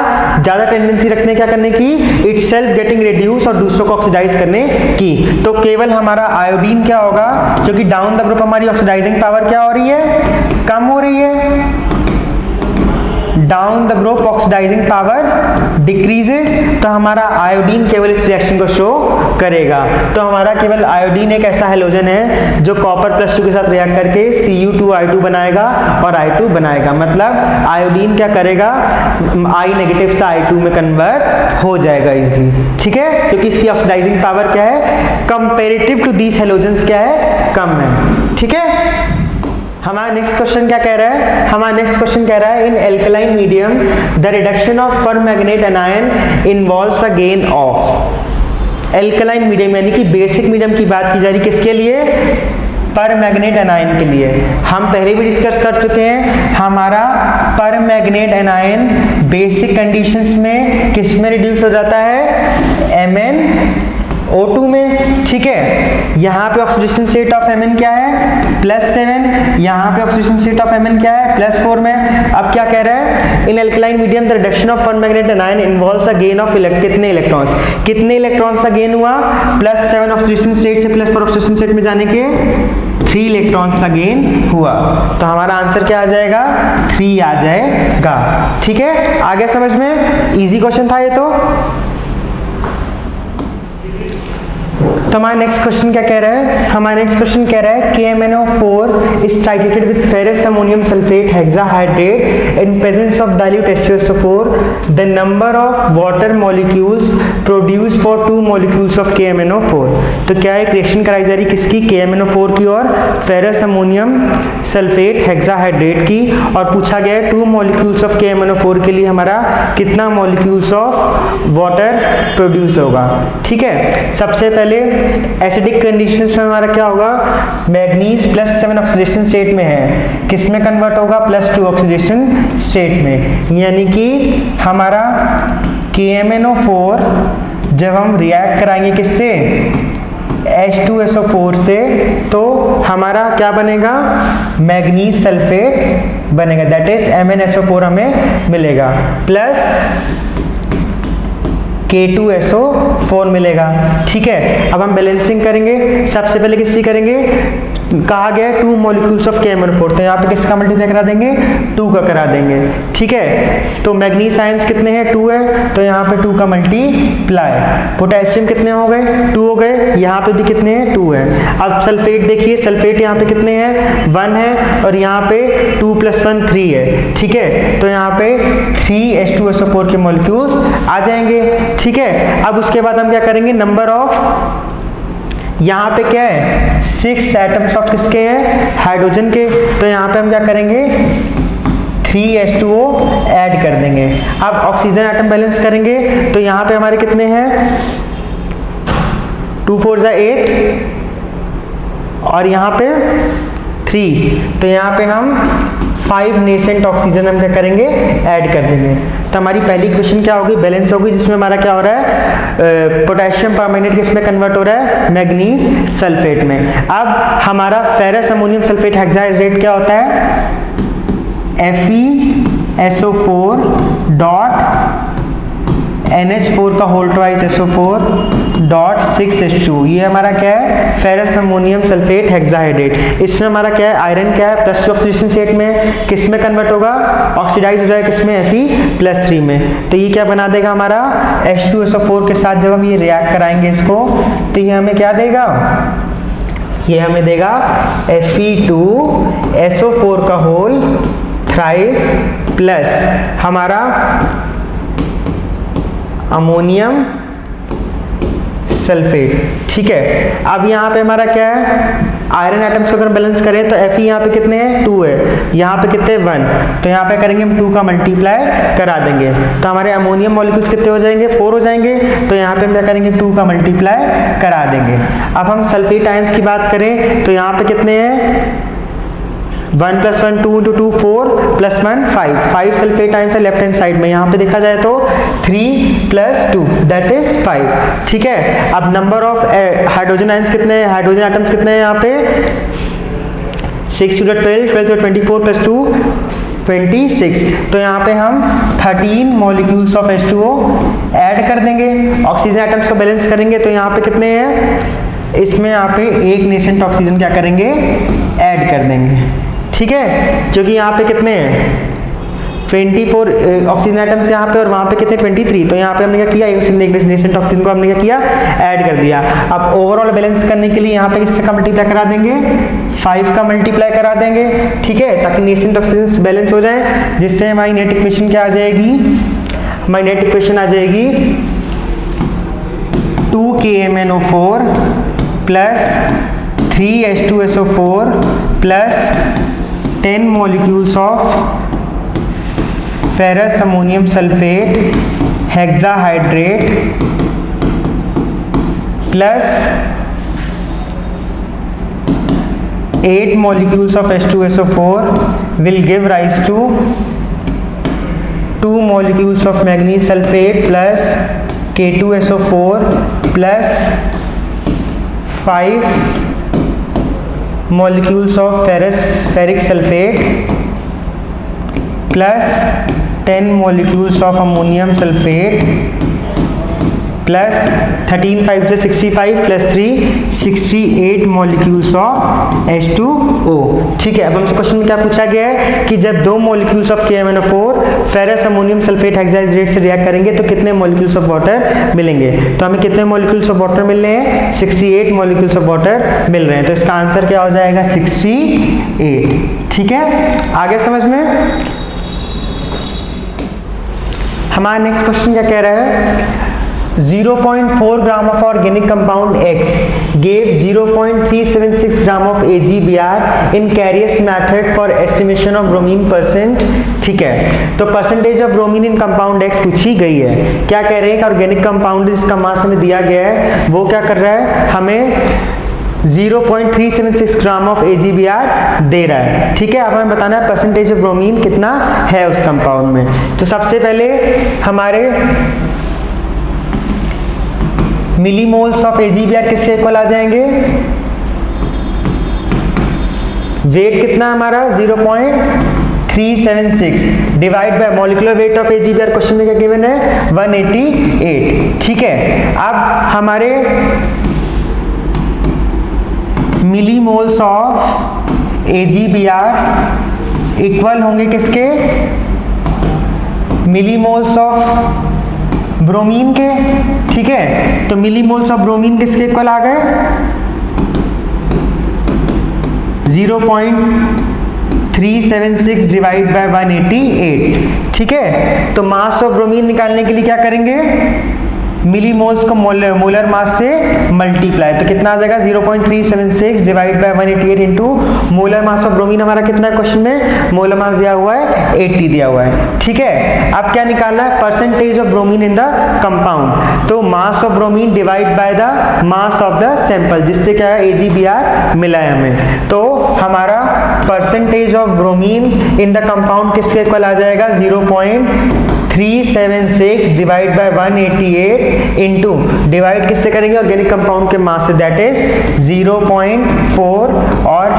[SPEAKER 1] ज्यादा टेंडेंसी रखने क्या करने की, इटसेल्फ गेटिंग रेड्यूस और दूसरों को ऑक्सीडाइज करने की। तो केवल हमारा आयोडीन क्या होगा, क्योंकि डाउन द ग्रुप हमारी ऑक्सीडाइजिंग पावर क्या हो रही है, कम हो रही है, down the group oxidising power decreases, तो हमारा आयोडीन केवल इस रिएक्शन को शो करेगा। तो हमारा केवल आयोडीन एक ऐसा हेलोजन है जो कॉपर +2 के साथ रिएक्ट करके Cu2I2 बनाएगा और I2 बनाएगा। मतलब आयोडीन क्या करेगा, I नेगेटिव से I2 में कन्वर्ट हो जाएगा इजीली, ठीक है, क्योंकि इसकी ऑक्सीडाइजिंग पावर क्या है, कंपेरेटिव टू दीज हेलोजेंस क्या है, कम है, ठीक है। हमारा नेक्स्ट क्वेश्चन क्या कह रहा है, हमारा नेक्स्ट क्वेश्चन कह रहा है in alkaline medium the reduction of permanganate anion involves a gain of. Alkaline medium यानी कि बेसिक मीडियम की बात की जा रही, किसके लिए, परमैंगनेट एनायन के लिए। हम पहले भी डिस्कस कर चुके हैं, हमारा परमैंगनेट एनायन बेसिक कंडीशंस में किस में रिड्यूस हो जाता है, MnO2 में, ठीक है। यहाँ पे ऑक्सीडेशन स्टेट ऑफ Mn क्या है, +7, यहाँ पे ऑक्सीडेशन स्टेट ऑफ Mn क्या है, +4 में। अब क्या कह रहा है, in alkaline medium the reduction of permanganate anion involves a gain of कितने इलेक्ट्रॉन्स, कितने इलेक्ट्रॉन्स का गेन हुआ, +7 ऑक्सीडेशन स्टेट से +4 ऑक्सीडेशन स्टेट में जाने के 3 इलेक्ट्रॉन्स का गेन हुआ। तो हमारा आंसर क्या आ जाएगा, 3 आ जाएगा, ठीक है। आगे समझ में, इजी क्वेश्चन था ये तो हमारा नेक्स्ट क्वेश्चन क्या कह रहा है, हमारा नेक्स्ट क्वेश्चन कह रहा है KMnO4 is titrated with ferrous ammonium sulphate hexahydrate in presence of dilute H2SO4 the number of water molecules produce for 2 molecules of KMnO4। तो क्या एक रिएक्शन कराई जा रही किसकी, KMnO4 की और फेरस अमोनियम सल्फेट हेक्साहाइड्रेट की, और पूछा गया है 2 मॉलिक्यूल्स ऑफ KMnO4 के लिए हमारा कितना मॉलिक्यूल्स ऑफ वाटर प्रोड्यूस होगा, ठीक है। सबसे पहले एसिडिक कंडीशंस में हमारा क्या होगा, मैग्नीज +7 ऑक्सीडेशन स्टेट में है, किस में कन्वर्ट होगा, +2 ऑक्सीडेशन स्टेट में। यानी कि हमारा KMnO4 जब हम रिएक्ट कराएंगे किससे, H2SO4 से, तो हमारा क्या बनेगा, मैग्नीज सल्फेट बनेगा, दैट इज MnSO4 हमें मिलेगा, प्लस K2SO4 मिलेगा, ठीक है। अब हम बैलेंसिंग करेंगे, सबसे पहले किसकी करेंगे, कहा गया 2 मॉलिक्यूल्स ऑफ KMnO4, तो यहाँ पे किसका मल्टीप्लाई करा देंगे, 2 का करा देंगे, ठीक है। तो मैग्नीज आयंस कितने हैं, 2 है, तो यहाँ पे 2 का मल्टीप्लाई। पोटेशियम कितने हो गए, 2 हो गए, यहाँ पे भी कितने हैं, 2 है। अब सल्फेट देखिए, सल्फेट यहाँ पे कितने हैं, 1 है, और यहाँ पे 2 + 1 3 है, ठीक है। तो यहाँ पे 3 H2SO4 के मॉलिक्यूल्स आ जाएंगे, ठीक है। अब उसके बाद हम क्या करेंगे, नंबर ऑफ, यहाँ पे क्या है, 6 एटम्स ऑफ किसके हैं, हाइड्रोजन के, तो यहाँ पे हम क्या करेंगे, 3H2O ऐड कर देंगे। अब ऑक्सीजन एटम बैलेंस करेंगे, तो यहाँ पे हमारे कितने हैं, 2 4 8, और यहाँ पे 3, तो यहाँ पे हम 5 नेसेंट ऑक्सीजन हम क्या करेंगे, ऐड कर देंगे। तो हमारी पहली क्वेश्चन क्या होगी, बैलेंस होगी, जिसमें हमारा क्या हो रहा है, पोटेशियम परमैंगनेट किस में कन्वर्ट हो रहा है, मैग्नीज सल्फेट में। अब हमारा फेरस अमोनियम सल्फेट हेक्साहाइड्रेट क्या होता है, FeSO4 डॉट NH4 का whole twice SO4 dot 6H2, ये हमारा क्या है, फेरस अमोनियम सल्फेट हेक्साहाइड्रेट। इसमें हमारा क्या है, आयरन क्या है, +2 ऑक्सीडेशन स्टेट में, किस में कन्वर्ट होगा, ऑक्सीडाइज हो जाएगा किस में, Fe+3 में। तो ये क्या बना देगा हमारा, H2SO4 के साथ जब हम ये रिएक्ट कराएंगे इसको, तो ये हमें क्या देगा, ये हमें देगा Fe2SO4 का होल थ्राइस प्लस हमारा अमोनियम सल्फेट, ठीक है। अब यहाँ पे हमारा क्या है, आयरन एटम्स को अगर बैलेंस करें तो Fe यहाँ पे कितने हैं, 2 है, यहाँ पे कितने 1, तो यहाँ पे करेंगे हम 2 का मल्टीप्लाई करा देंगे, तो हमारे अमोनियम मॉलिक्यूल्स कितने हो जाएंगे, 4 हो जाएंगे, तो यहाँ पे हम क्या करेंगे, 2 का मल्टीप्लाई करा देंगे। अब हम सल्फेट आयंस की बात करें तो यहाँ पे कितने हैं, 1 + 1 2 × 2 4 + 1 5 सल्फेट आयंस है लेफ्ट हैंड साइड में, यहाँ पे देखा जाए तो 3 + 2 दैट इज 5, ठीक है। अब नंबर ऑफ हाइड्रोजन आयंस कितने हैं, हाइड्रोजन एटम्स कितने हैं यहाँ पे, 6 × 12 12 × 24 + 2 26, तो यहाँ पे हम 13 मॉलिक्यूल्स ऑफ H2O ऐड कर देंगे। ऑक्सीजन एटम्स को बैलेंस करेंगे तो यहाँ पे कितने हैं, इसमें यहाँ पे 1 नेसेंट ऑक्सीजन क्या करेंगे, ऐड कर देंगे, ठीक है, क्योंकि यहाँ पे कितने हैं, 24 ऑक्सीजन एटम्स यहाँ पे और वहाँ पे कितने 23, तो यहाँ पे हमने क्या किया, नेसेंट ऑक्सीजन को हमने क्या किया, ऐड कर दिया। अब ओवरऑल बैलेंस करने के लिए यहाँ पे किसका मल्टीप्लाई करा देंगे, 5 का मल्टीप्लाई करा देंगे, ठीक है, ताकि नेसेंट ऑक्सीजन बैलेंस हो जाए, जिससे हमारी नेट इक्वेशन क्या आ जाएगी, हमारी नेट इक्वेशन आ जाएगी 2KMnO4 plus 3H2SO4 plus 10 molecules of ferrous ammonium sulfate hexahydrate plus 8 molecules of H2SO4 will give rise to 2 molecules of manganese sulfate plus K2SO4 plus 5 molecules of ferric sulfate plus 10 molecules of ammonium sulfate plus 13 5 से 65 plus 3 68 molecules of H2O। ठीक है, अब हमसे question में क्या पूछा गया है कि जब 2 molecules of KMnO4 ferrous ammonium sulphate hexahydrate से रिएक्ट करेंगे तो कितने molecules of water मिलेंगे, तो हमें कितने molecules of water मिल रहे हैं, 68 molecules of water मिल रहे हैं, तो इसका आंसर क्या हो जाएगा 68। ठीक है, आगे समझ में। हमारा नेक्स्ट क्वेश्चन क्या कह रहा है, 0.4 gram of organic compound X gave 0.376 gram of AgBr in Carius method for estimation of bromine percent। ठीक है, तो percentage of bromine in compound X पूछी गई है। क्या कह रहे हैं कि ऑर्गेनिक कंपाउंड जिसका मास हमें दिया गया है वो क्या कर रहा है, हमें 0.376 ग्राम ऑफ AgBr दे रहा है। ठीक है, अब हमें बताना है परसेंटेज ऑफ ब्रोमीन कितना है उस कंपाउंड में। तो सबसे पहले हमारे मिलीमोल्स ऑफ AgBr किससे इक्वल आ जाएंगे, वेट कितना हमारा 0.376 divide by molecular weight of AgBr, question में क्या गिवन है 188। ठीक है, अब हमारे मिलीमोल्स ऑफ AgBr इक्वल होंगे किसके, मिलीमोल्स ऑफ ब्रोमीन के। ठीक है, तो मिलीमोल्स ऑफ ब्रोमीन किसके इक्वल आ गए, 0.376 डिवाइड बाय 188। ठीक है, तो मास ऑफ ब्रोमीन निकालने के लिए क्या करेंगे, मिलीमोल्स को मोलर मास से मल्टीप्लाई, तो कितना आ जाएगा 0.376 divide by 188 into molar mass of bromine हमारा कितना है, क्वेश्चन में मोलर मास दिया हुआ है 80 दिया हुआ है। ठीक है, अब क्या निकालना है, percentage of bromine in the compound, तो mass of bromine divide by the mass of the sample, जिससे क्या है AgBr मिला है हमें, तो हमारा percentage of bromine in the compound किससे इक्वल आ जाएगा 0.376 डिवाइड बाय 188 इंटू डिवाइड किससे करेंगे, ऑर्गेनिक कंपाउंड के मास से, दैट इज 0.4 और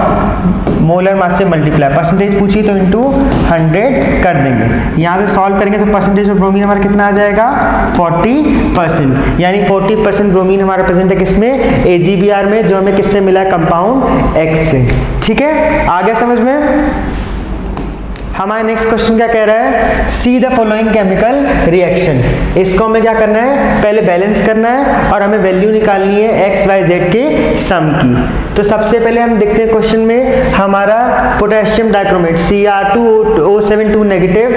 [SPEAKER 1] मोलर मास से मल्टीप्लाई, परसेंटेज पूछी तो इंटू 100 कर देंगे। यहाँ से सॉल्व करेंगे तो परसेंटेज ऑफ ब्रोमीन हमारा कितना आ जाएगा 40%, यानी 40% ब्रोमीन हमारा प्रेजेंट है किसमें, AgBr में, जो हमें किससे मिला है, कंपाउंड X से। ठीक है, आगे समझ में। हमारा नेक्स्ट क्वेश्चन क्या कह रहा है, see the following chemical reaction. इसको हमें क्या करना है, पहले बैलेंस करना है और हमें वैल्यू निकालनी है एक्स वाई जेड के सम की। तो सबसे पहले हम देखते हैं क्वेश्चन में हमारा पोटेशियम डाइक्रोमेट Cr2O72 नेगेटिव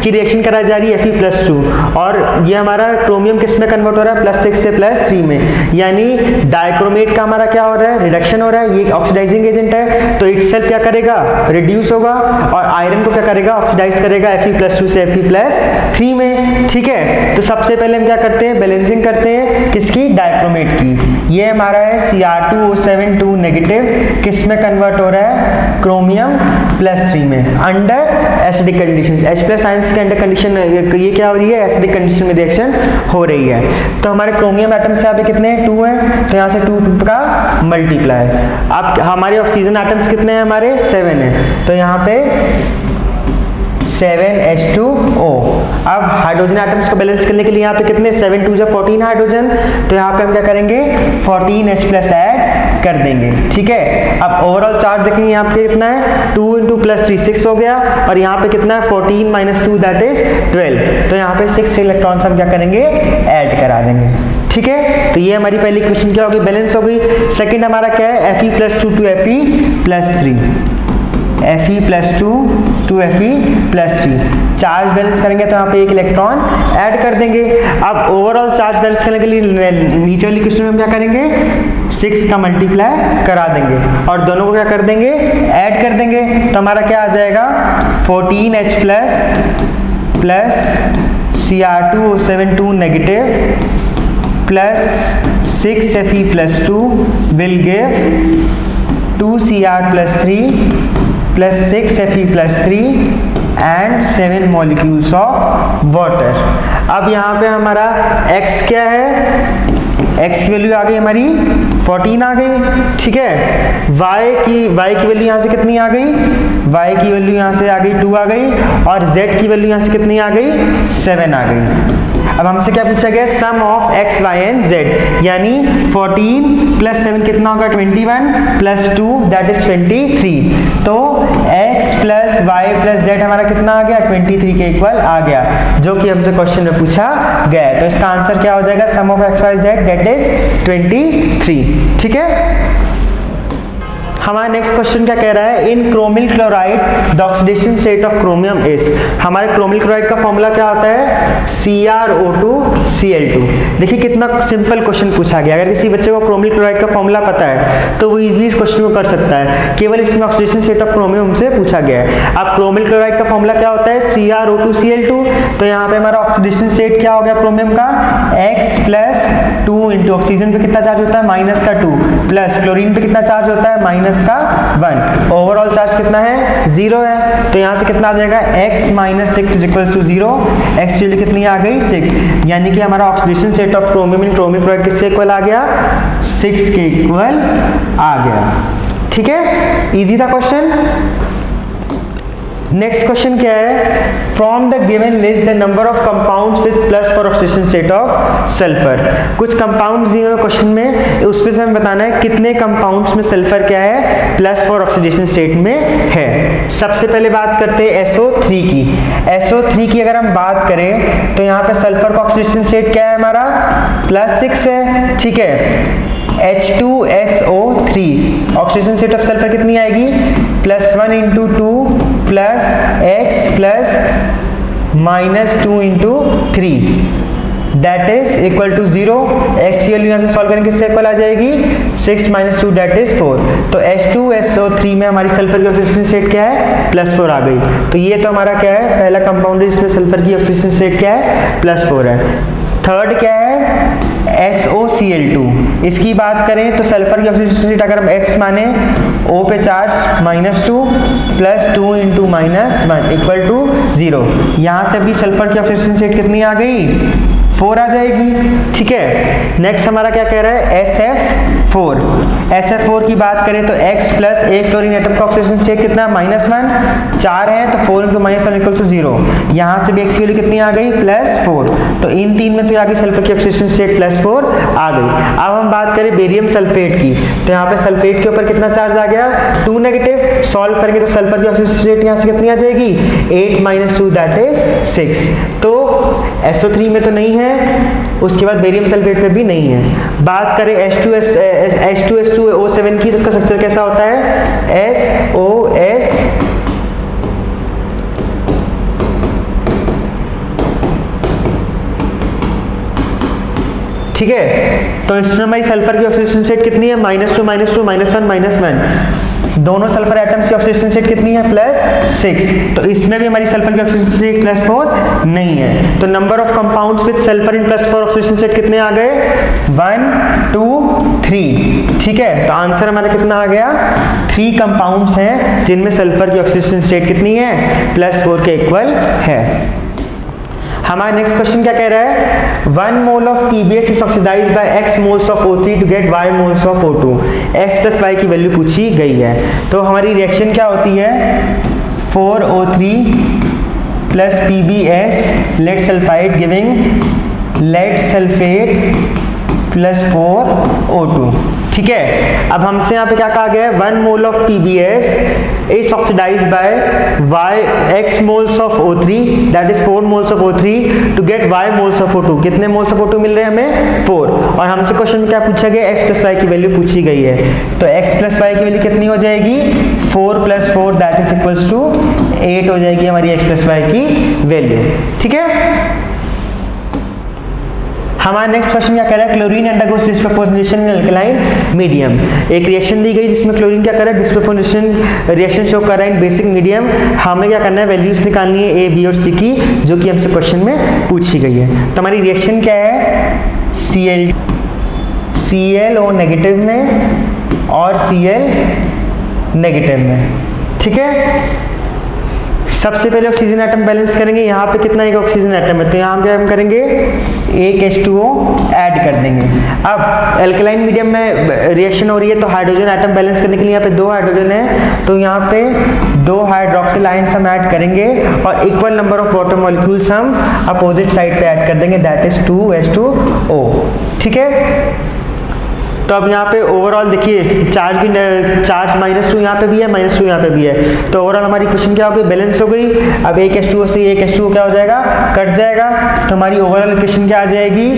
[SPEAKER 1] की रिएक्शन कराई जा रही है Fe+2, और ये हमारा क्रोमियम किस में कन्वर्ट हो रहा है +6 से +3 में, यानी डाइक्रोमेट का हमारा क्या हो रहा है, रिडक्शन हो रहा है, ये ऑक्सीडाइजिंग एजेंट है तो इटसेल्फ क्या करेगा, रिड्यूस होगा, और आयरन को क्या करेगा, ऑक्सीडाइज करेगा Fe+2 से Fe+3 में। ठीक है, तो सबसे पहले हम क्या करते हैं, बैलेंसिंग करते हैं किसकी, डाइक्रोमेट की। ये हमारा है Cr2O72 नेगेटिव, किस में कन्वर्ट हो रहा है, क्रोमियम +3 में, under acidic condition, H+ ions के अंडर कंडीशन, ये क्या हो रही है, एसिडिक कंडीशन में रिएक्शन हो रही है। तो हमारे क्रोमियम एटम्स यहाँ पे कितने हैं, 2 हैं, तो यहाँ से 2 का मल्टीप्लाई। अब हमारे ऑक्सीजन एटम्स कितने हैं, हमारे 7 हैं, तो यहाँ पे 7H2O। अब हाइड्रोजन एटम्स को बैलेंस करने के लिए यहाँ पे कितने, 7 2 14 हाइड्रोजन, तो यहाँ पे हम क्या करेंगे 14H+ ऐड कर देंगे। ठीक है, अब ओवरऑल चार्ज देखेंगे यहाँ पे कितना है, 2 × +3 6 हो गया, और यहाँ पे कितना है 14 - 2 दैट इज 12। तो यहाँ पे 6 इलेक्ट्रॉन्स हम क्या करेंगे, ऐड करा देंगे। ठीक है, तो ये हमारी पहली इक्वेशन क्या होगी, बैलेंस हो गई। सेकंड हमारा क्या है, Fe+2 to Fe+3, Fe+2 to Fe+3 charge balance करेंगे तो यहाँ पे एक इलेक्ट्रॉन ऐड कर देंगे। अब ओवरऑल चार्ज बैलेंस करने के लिए नीचे वाली इक्वेशन में हम क्या करेंगे, 6 का मल्टीप्लाई करा देंगे और दोनों को क्या कर देंगे, ऐड कर देंगे। तो हमारा क्या आ जाएगा, 14H+ plus Cr2O7 negative plus 6Fe+2 will give 2Cr+3 plus 6Fe+3 and 7 molecules of water. अब यहाँ पे हमारा x क्या है, x की वैल्यू आ गई हमारी 14 आ गई। ठीक है, y की वैल्यू यहाँ से कितनी आ गई, y की वैल्यू यहाँ से आ गई 2 आ गई, और z की वैल्यू यहाँ से कितनी आ गई, 7 आ गई। अब हमसे क्या पूछा गया, sum of x, y and z, यानी 14 + 7 कितना होगा, 21 + 2 दैट इज 23। तो x + y + z हमारा कितना आ गया, 23 के इक्वल आ गया, जो कि हमसे क्वेश्चन में पूछा गया है। तो इसका आंसर क्या हो जाएगा, sum of x, y, z that is 23। ठीक है, हमारा नेक्स्ट क्वेश्चन क्या कह रहा है, in chromyl chloride the oxidation state of chromium is. हमारे क्रोमिल क्लोराइड का फॉर्मूला क्या होता है, CrO2Cl2। देखिए कितना सिंपल क्वेश्चन पूछा गया। अगर किसी बच्चे को क्रोमिल क्लोराइड का फॉर्मूला पता है तो वो इजीली इस क्वेश्चन को कर सकता है, केवल इसमें ऑक्सीडेशन स्टेट ऑफ क्रोमियम से पूछा गया है। अब क्रोमिल क्लोराइड का फॉर्मूला क्या होता है, CrO2Cl2। तो यहाँ पे हमारा ऑक्सीडेशन स्टेट क्या हो गया क्रोमियम का, X+2 इंटू ऑक्सीजन पे कितना चार्ज होता है, -2, प्लस क्लोरीन पे कितना चार्ज होता है, -1। ओवरऑल चार्ज कितना है, 0 है। तो यहाँ से कितना आ जाएगा, x - 6 = 0। x की वैल्यू कितनी आ गई, 6, यानी कि हमारा oxidation state of chromium in chromyl chloride किससे इक्वल आ गया, 6 के इक्वल आ गया। ठीक है, इजी था क्वेश्चन। नेक्स्ट क्वेश्चन क्या है, from the given list the number of compounds with plus for oxidation state of sulphur. कुछ कंपाउंड्स दिए हुए क्वेश्चन में, उसमें से हमें बताना है कितने कंपाउंड्स में सल्फर क्या है, प्लस फॉर ऑक्सीडेशन स्टेट में है। सबसे पहले बात करते हैं SO3 की। SO3 की अगर हम बात करें तो यहाँ पे सल्फर का ऑक्सीडेशन स्टेट क्या है हमारा, +6 है। ठीक है, H2SO3 oxidation state of sulphur कितनी आएगी, +1 × 2 plus x plus -2 × 3 that is equal to 0। x की वैल्यू यहाँ से सॉल्व करेंगे किससे इक्वल आ जाएगी, 6 - 2 दैट इज 4। तो H2SO3 में हमारी सल्फर की ऑक्सीडेशन स्टेट क्या है, +4 आ गई। तो ये तो हमारा क्या है, पहला कंपाउंड है जिसमें सल्फर की ऑक्सीडेशन स्टेट क्या है, +4 है। थर्ड क्या है, SOCl2। इसकी बात करें तो सल्फर की ऑक्सीडेशन स्टेट अगर हम x माने, O पे चार्ज -2 प्लस 2 × -1 इक्वल टू 0। यहाँ से भी सल्फर की ऑक्सीडेशन स्टेट कितनी आ गई, 4 आ जाएगी। ठीक है, नेक्स्ट हमारा क्या कह रहा है, SF4। SF4 की बात करें तो x + 1 क्लोरीन एटम का ऑक्सीडेशन स्टेट कितना, -1, 4 है तो 4 × -1 इक्वल टू 0। यहाँ से भी x की वैल्यू कितनी आ गई, +4। तो इन तीन में तो आ गई सल्फर की ऑक्सीडेशन स्टेट +4 आ गई। अब हम बात करें बेरियम सल्फेट की, तो यहाँ पे सल्फेट के ऊपर कितना चार्ज आ गया, 2 नेगेटिव। सॉल्व करेंगे तो सल्फर की ऑक्सीडेशन स्टेट यहाँ से कितनी आ जाएगी, 8 - 2 दैट इज 6। तो SO3 में तो नहीं है, उसके बाद बेरियम सल्फेट में भी नहीं है। बात करें H2SO7 की, तो उसका स्ट्रक्चर कैसा होता है, SOS ठीक है। तो इसमें हमारी सल्फर की ऑक्सीडेशन स्टेट कितनी है, -2 -2 -1 -1। दोनों सल्फर एटम्स की ऑक्सीडेशन स्टेट कितनी है, +6। तो इसमें भी हमारी सल्फर की ऑक्सीडेशन स्टेट +4 नहीं है। तो number of compounds with sulphur in +4 oxidation state कितने आ गए, 1 2 3। ठीक है, तो आंसर हमारा कितना आ गया, 3 कंपाउंड्स हैं जिनमें सल्फर की ऑक्सीडेशन स्टेट कितनी है, +4 के इक्वल है। हमारा नेक्स्ट क्वेश्चन क्या कह रहा है, 1 mole of PbS is oxidised by x moles of O3 to get y moles of O2। x + y की वैल्यू पूछी गई है। तो हमारी रिएक्शन क्या होती है, 4O3 + PbS lead sulphide giving lead sulphate +4O2। ठीक है। अब हमसे यहाँ पे क्या कहा गया है, 1 mole of PbS is oxidised by x moles of O3 that is 4 moles of O3 to get y moles of O2। कितने मोल्स ऑफ O2 मिल रहे हैं हमें, 4। और हमसे क्वेश्चन में क्या पूछा गया, x प्लस y की वैल्यू पूछी गई है। तो x प्लस y की वैल्यू कितनी हो जाएगी, 4 plus 4 that is equals to 8 हो जाएगी हमारी x प्लस y की वैल्यू। ठीक है। हमारा नेक्स्ट क्वेश्चन क्या कह रहा है, chlorine undergoes disproportionation in alkaline medium. एक रिएक्शन दी गई जिसमें क्लोरीन क्या कर रहा है, डिस्प्रोपोर्शनेशन रिएक्शन शो कर रहा है इन बेसिक मीडियम। हमें क्या करना है, वैल्यूज निकालनी है A, B और C की, जो कि हमसे क्वेश्चन में पूछी गई है। तो हमारी रिएक्शन क्या है, ClO नेगेटिव में और Cl नेगेटिव में। ठीक है। सबसे पहले ऑक्सीजन एटम बैलेंस करेंगे। यहाँ पे कितना एक ऑक्सीजन एटम है, तो यहाँ पे हम करेंगे एक H2O ऐड कर देंगे। अब एल्कलाइन मीडियम में रिएक्शन हो रही है, तो हाइड्रोजन एटम बैलेंस करने के लिए यहाँ पे 2 हाइड्रोजन है, तो यहाँ पे 2 हाइड्रोक्सिल आयंस हम ऐड करेंगे और equal number of water molecules हम अपोजिट साइड पे ऐड कर देंगे, दैट इज 2H2O। ठीक है। तो अब यहाँ पे ओवरऑल देखिए चार्ज -2 यहाँ पे भी है, -2 यहाँ पे भी है, तो ओवरऑल हमारी इक्वेशन क्या हो गई, बैलेंस हो गई। अब एक H2O से एक H2O क्या हो जाएगा, कट जाएगा, तो हमारी ओवरऑल इक्वेशन क्या आ जाएगी,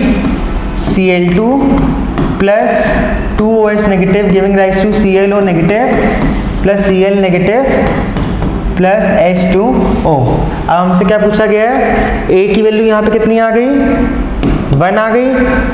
[SPEAKER 1] Cl2 plus 2OH negative giving rise to ClO negative plus Cl negative plus H2O। अब हमसे क्या पूछा गया है, A की वैल्यू यहाँ पे कितनी आ गई, 1 आ गई,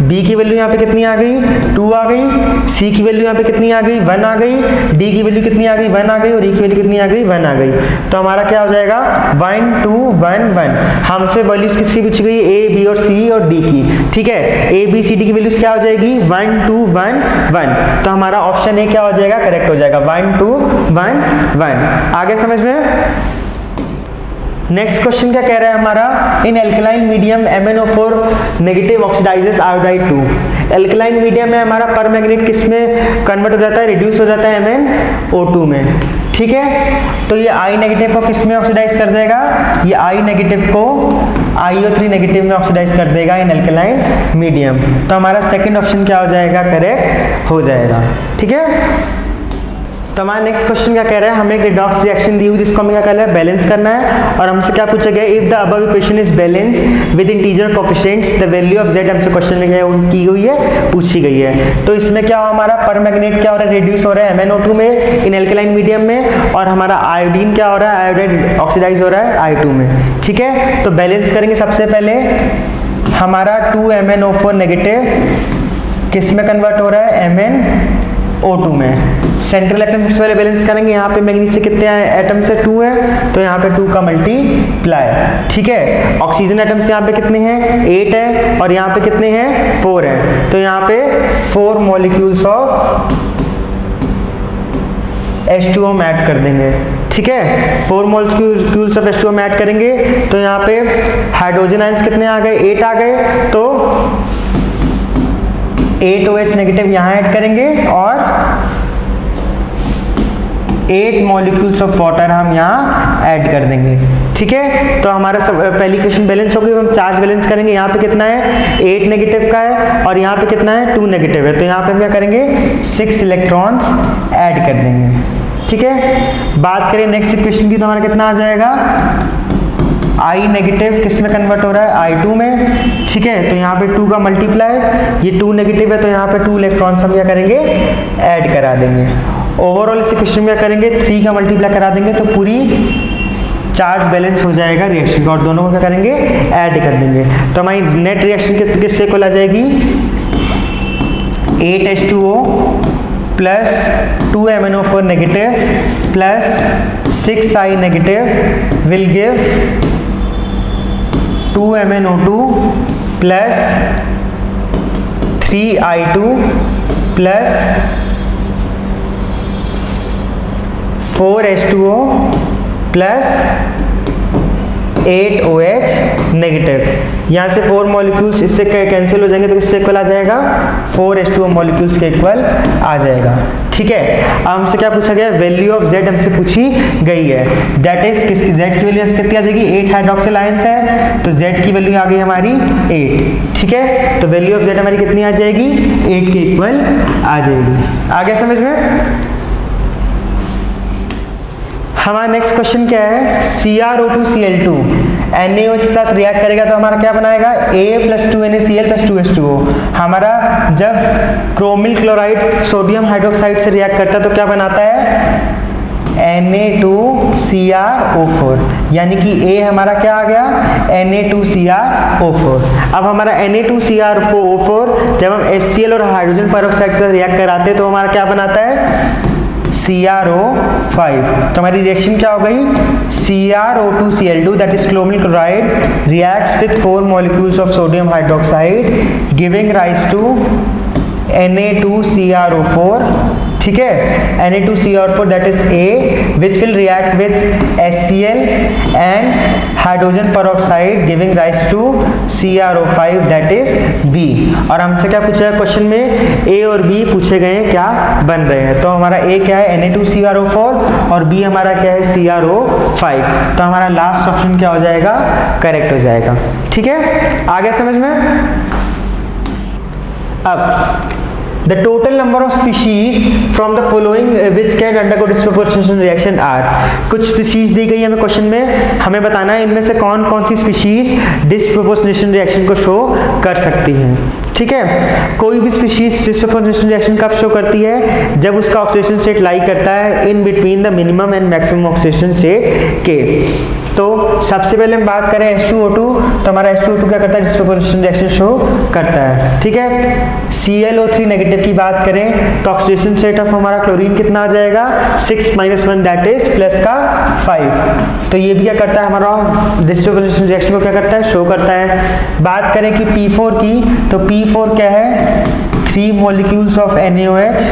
[SPEAKER 1] B की वैल्यू यहाँ पे कितनी आ गई, 2 आ गई, C की वैल्यू यहाँ पे कितनी आ गई, 1 आ गई, D की वैल्यू कितनी आ गई, 1 आ गई, और E की वैल्यू कितनी आ गई, 1 आ गई। तो हमारा क्या हो जाएगा, 1 2 1 1। हमसे वैल्यूज किसकी पूछी गई, A, B और C और D की। ठीक है। A, B, C, D की वैल्यूज क्या हो जाएगी, 1 2 1 1। तो हमारा ऑप्शन ए क्या हो जाएगा, करेक्ट हो जाएगा, 1 2 1 1। आगे समझ में। नेक्स्ट क्वेश्चन क्या कह रहा है हमारा, in alkaline medium MnO4 negative oxidises iodide 2। Alkaline medium में हमारा परमैंगनेट किस में कन्वर्ट हो जाता है, रिड्यूस हो जाता है MnO2 में। ठीक है। तो ये I नेगेटिव को किस में ऑक्सीडाइज कर देगा, ये I नेगेटिव को IO3 नेगेटिव में ऑक्सीडाइज कर देगा इन एल्कलाइन मीडियम। तो हमारा सेकंड ऑप्शन क्या हो जाएगा, करेक्ट हो जाएगा। ठीक है। तो हमारा नेक्स्ट क्वेश्चन क्या कह रहा है, हमें एक रिडॉक्स रिएक्शन दी हुई जिसको हमें क्या करना है, बैलेंस करना है। और हमसे क्या पूछा गया, if the above equation is balance with integer coefficients the value of Z हमसे क्वेश्चन में क्या की हुई है, पूछी गई है। तो इसमें क्या हमारा परमैंगनेट क्या हो रहा है, रिड्यूस हो रहा है MnO2 में इन एल्कलाइन मीडियम में, और हमारा आयोडीन क्या हो रहा है, आयोडाइड ऑक्सीडाइज हो रहा है I2 में। ठीक है। तो बैलेंस करेंगे। सबसे पहले हमारा 2 MnO4 नेगेटिव किस में कन्वर्ट हो रहा है, MnO2 में। सेंट्रल एटम से पहले बैलेंस करेंगे। यहाँ पे मैग्नीज से कितने एटम से 2 है, तो यहाँ पे 2 का मल्टीप्लाई। ठीक है। ऑक्सीजन एटम से यहाँ पे कितने हैं, 8 है, और यहाँ पे कितने हैं, 4 है, तो यहाँ पे 4 मॉलिक्यूल्स ऑफ H2O ऐड कर देंगे। ठीक है। 4 मॉलिक्यूल्स ऑफ H2O ऐड करेंगे, तो यहाँ पे हाइड्रोजन आयंस कितने आ गए, 8 आ गए, तो 8 OH नेगेटिव यहाँ ऐड करेंगे और 8 मॉलिक्यूल्स ऑफ वाटर हम यहाँ ऐड कर देंगे। ठीक है। तो हमारा पहली इक्वेशन बैलेंस हो गई। हम चार्ज बैलेंस करेंगे। यहाँ पे कितना है, 8 नेगेटिव का है, और यहाँ पे कितना है, 2 नेगेटिव है, तो यहाँ पे हम क्या करेंगे, 6 इलेक्ट्रॉन्स ऐड कर देंगे। ठीक है। बात करें नेक्स्ट इक्वेशन की, तो हमारा कितना आ जाएगा, I नेगेटिव किस में कन्वर्ट हो रहा है, I2 में। ठीक है। तो यहाँ पे 2 का मल्टीप्लाई, ये 2 नेगेटिव है, तो यहाँ पे 2 इलेक्ट्रॉन्स हम क्या करेंगे, ऐड करा देंगे। ओवरऑल इस इक्वेशन में क्या करेंगे, 3 का मल्टीप्लाई करा देंगे, तो पूरी चार्ज बैलेंस हो जाएगा रिएक्शन का, और दोनों को क्या करेंगे, ऐड कर देंगे। तो हमारी नेट रिएक्शन किससे को ला जाएगी, 8H2O plus 2 MnO4 negative plus 6I negative will give 2 MnO2 plus 3I2 plus 4H2O plus 8 OH negative. यहाँ से 4 मॉलिक्यूल्स इससे कैंसिल हो जाएंगे तो किससे इक्वल आ जाएगा, 4 H2O मॉलिक्यूल्स के इक्वल आ जाएगा। ठीक है, अब हमसे क्या पूछा गया, वैल्यू ऑफ Z हमसे पूछी गई है, दैट इज किसकी, Z की वैल्यू कितनी आ जाएगी, 8 हाइड्रोक्सिल आयंस है तो Z की वैल्यू आ गई हमारी 8। ठीक है, तो वैल्यू ऑफ Z हमारी कितनी आ जाएगी, 8 के इक्वल आ जाएगी। आ गया समझ में। हमारा नेक्स्ट क्वेश्चन क्या है, CrO2Cl2 NaOH के साथ रिएक्ट करेगा तो हमारा क्या बनाएगा, A+2NaCl+2H2O। हमारा जब क्रोमिल क्लोराइड सोडियम हाइड्रोक्साइड से रिएक्ट करता है तो क्या बनाता है, Na2CrO4, यानी कि A हमारा क्या आ गया, Na2CrO4। अब हमारा Na2CrO4 जब हम HCl और हाइड्रोजन पेरोक्साइड से रिएक्ट कराते हैं तो हमारा क्या बनाता है, CrO5। तो हमारी रिएक्शन क्या हो गई, CrO2Cl2 that is chromyl chloride reacts with 4 molecules of sodium hydroxide giving rise to Na2CrO4। ठीक है, Na2CrO4 that is A which will react with HCl and hydrogen peroxide giving rise to CrO5 that is B। और हमसे क्या पूछा है question में, A और B पूछे गए हैं क्या बन रहे हैं, तो हमारा A क्या है Na2CrO4 और B हमारा क्या है CrO5। तो हमारा लास्ट ऑप्शन क्या हो जाएगा, करेक्ट हो जाएगा। ठीक है, आ गया समझ में। अब the total number of species from the following which can undergo disproportionation reaction are, कुछ स्पीशीज दी गई है हमें क्वेश्चन में, हमें बताना है इनमें से कौन कौन सी स्पीशीज डिस्प्रोपोर्शनेशन रिएक्शन को शो कर सकती हैं। ठीक है, कोई भी स्पीशीज डिस्प्रोपोर्शनेशन रिएक्शन कब शो करती है, जब उसका ऑक्सीडेशन स्टेट लाई करता है in between the minimum and maximum oxidation state के। तो सबसे पहले हम बात करें H2O2, तो हमारा H2O2 क्या करता है, डिस्प्रोपोर्शनेशन रिएक्शन शो करता है। ठीक है, ClO3 नेगेटिव की बात करें तो ऑक्सीडेशन स्टेट ऑफ हमारा क्लोरीन कितना आ जाएगा, 6-1 दैट इज प्लस का 5। तो ये भी क्या करता है, हमारा डिस्प्रोपोर्शनेशन रिएक्शन को क्या करता है, शो करता है। बात करें कि P4 की, तो P4 क्या है, 3 molecules of NaOH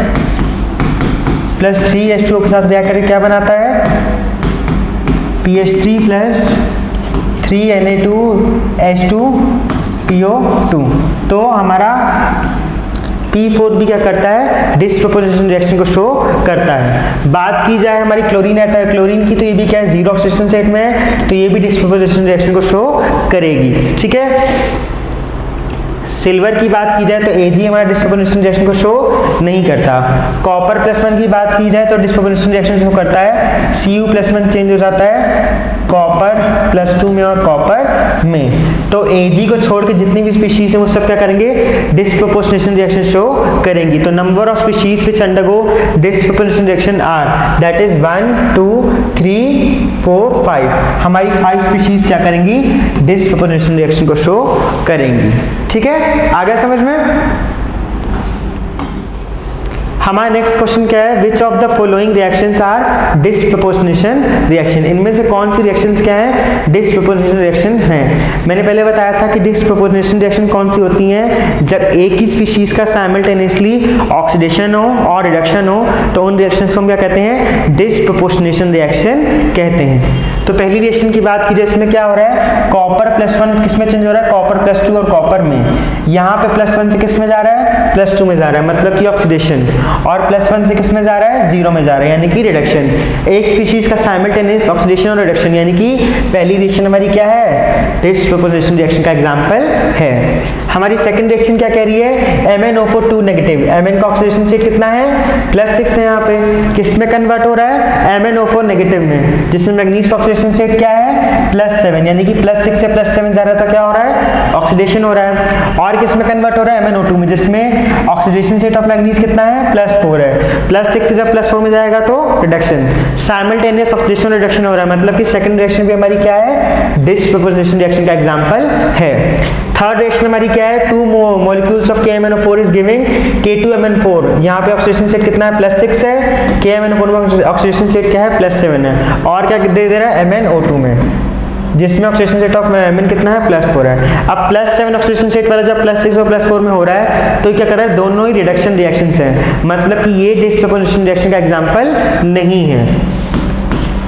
[SPEAKER 1] plus 3 H2O के साथ रिएक्ट करके क्या बनाता है, PH3 प्लस 3 Na2H2PO2। तो हमारा P4 भी क्या करता है, डिस्प्रोपोर्शनेशन रिएक्शन को शो करता है। बात की जाए हमारी क्लोरीन की, तो ये भी क्या है, 0 ऑक्सीडेशन स्टेट में है, तो ये भी डिस्प्रोपोर्शनेशन रिएक्शन को शो करेगी। ठीक है, सिल्वर की बात की जाए तो Ag हमारा डिस्प्रोपोर्शनेशन रिएक्शन को शो नहीं करता। कॉपर +1 की बात की जाए तो डिस्प्रोपोर्शनेशन रिएक्शन शो करता है, Cu+1 चेंज हो जाता है कॉपर +2 में और कॉपर में। तो Ag को छोड़ के जितनी भी स्पीशीज है वो सब क्या करेंगे, डिस्प्रोपोर्शनेशन रिएक्शन शो करेंगी। तो number of species which undergo disproportionation reaction are that is 1 2 3 4 5। हमारी 5 स्पीशीज क्या करेंगी, डिस्प्रोपोर्शनेशन रिएक्शन को शो करेंगी। ठीक है, आ गया समझ में। हमारा नेक्स्ट क्वेश्चन क्या है, which of the following reactions are disproportionation reaction, इनमें से कौन सी रिएक्शंस क्या है, डिस्प्रोपोर्शनेशन रिएक्शन हैं। मैंने पहले बताया था कि डिस्प्रोपोर्शनेशन रिएक्शन कौन सी होती हैं, जब एक ही स्पीशीज का साइमल्टेनियसली ऑक्सीडेशन हो और रिडक्शन हो तो उन रिएक्शंस को हम क्या कहते हैं, डिस्प्रोपोर्शनेशन रिएक्शन कहते हैं। तो पहली रिएक्शन की बात की जाए, इसमें क्या हो रहा है, कॉपर +1 किस में चेंज हो रहा है, कॉपर +2 और कॉपर में। यहाँ पे +1 से किस में जा रहा है, +2 में जा रहा है, मतलब कि ऑक्सीडेशन, और +1 से किस में जा रहा है, 0 में जा रहा है, यानी कि रिडक्शन। एक स्पीशीज का साइमल्टेनियस ऑक्सीडेशन और रिडक्शन, यानी कि पहली रिएक्शन हमारी क्या है, डिस्प्रोपोर्शनेशन रिएक्शन का एग्जांपल है। हमारी सेकंड रिएक्शन क्या कह रही है, MnO4 नेगेटिव, Mn का ऑक्सीडेशन स्टेट कितना है, +6 है। यहाँ पे किस में कन्वर्ट हो रहा है, MnO4 नेगेटिव में, जिसमें मैग्नीज का ऑक्सीडेशन स्टेट क्या है, +7, यानी कि +6 से +7 जा रहा है तो क्या हो रहा है, ऑक्सीडेशन हो रहा है। और किस में कन्वर्ट हो रहा है, MnO2 में, जिसमें ऑक्सीडेशन स्टेट ऑफ मैग्नीज कितना है, +4 है। +6 से जब +4 में जाएगा तो रिडक्शन, साइमल्टेनियस ऑक्सीडेशन रिडक्शन हो रहा है, मतलब कि सेकंड रिएक्शन भी हमारी क्या है, डिस्प्रोपोर्शनेशन रिएक्शन का एग्जांपल है। थर्ड रिएक्शन हमारी क्या है, 2 molecules of KMnO4 is giving K2MnO4। यहाँ पे ऑक्सीडेशन स्टेट कितना है, +6 है, KMnO4 में ऑक्सीडेशन स्टेट क्या है, +7 है, और क्या दे रहा है, MnO2 में, जिसमें ऑक्सीडेशन स्टेट ऑफ Mn कितना है, +4 है। अब +7 ऑक्सीडेशन स्टेट वाला जब +6 और +4 में हो रहा है तो क्या कर रहा है, दोनों ही रिडक्शन रिएक्शंस हैं, मतलब कि ये डिस्प्रोपोर्शनेशन रिएक्शन का एग्जांपल नहीं है।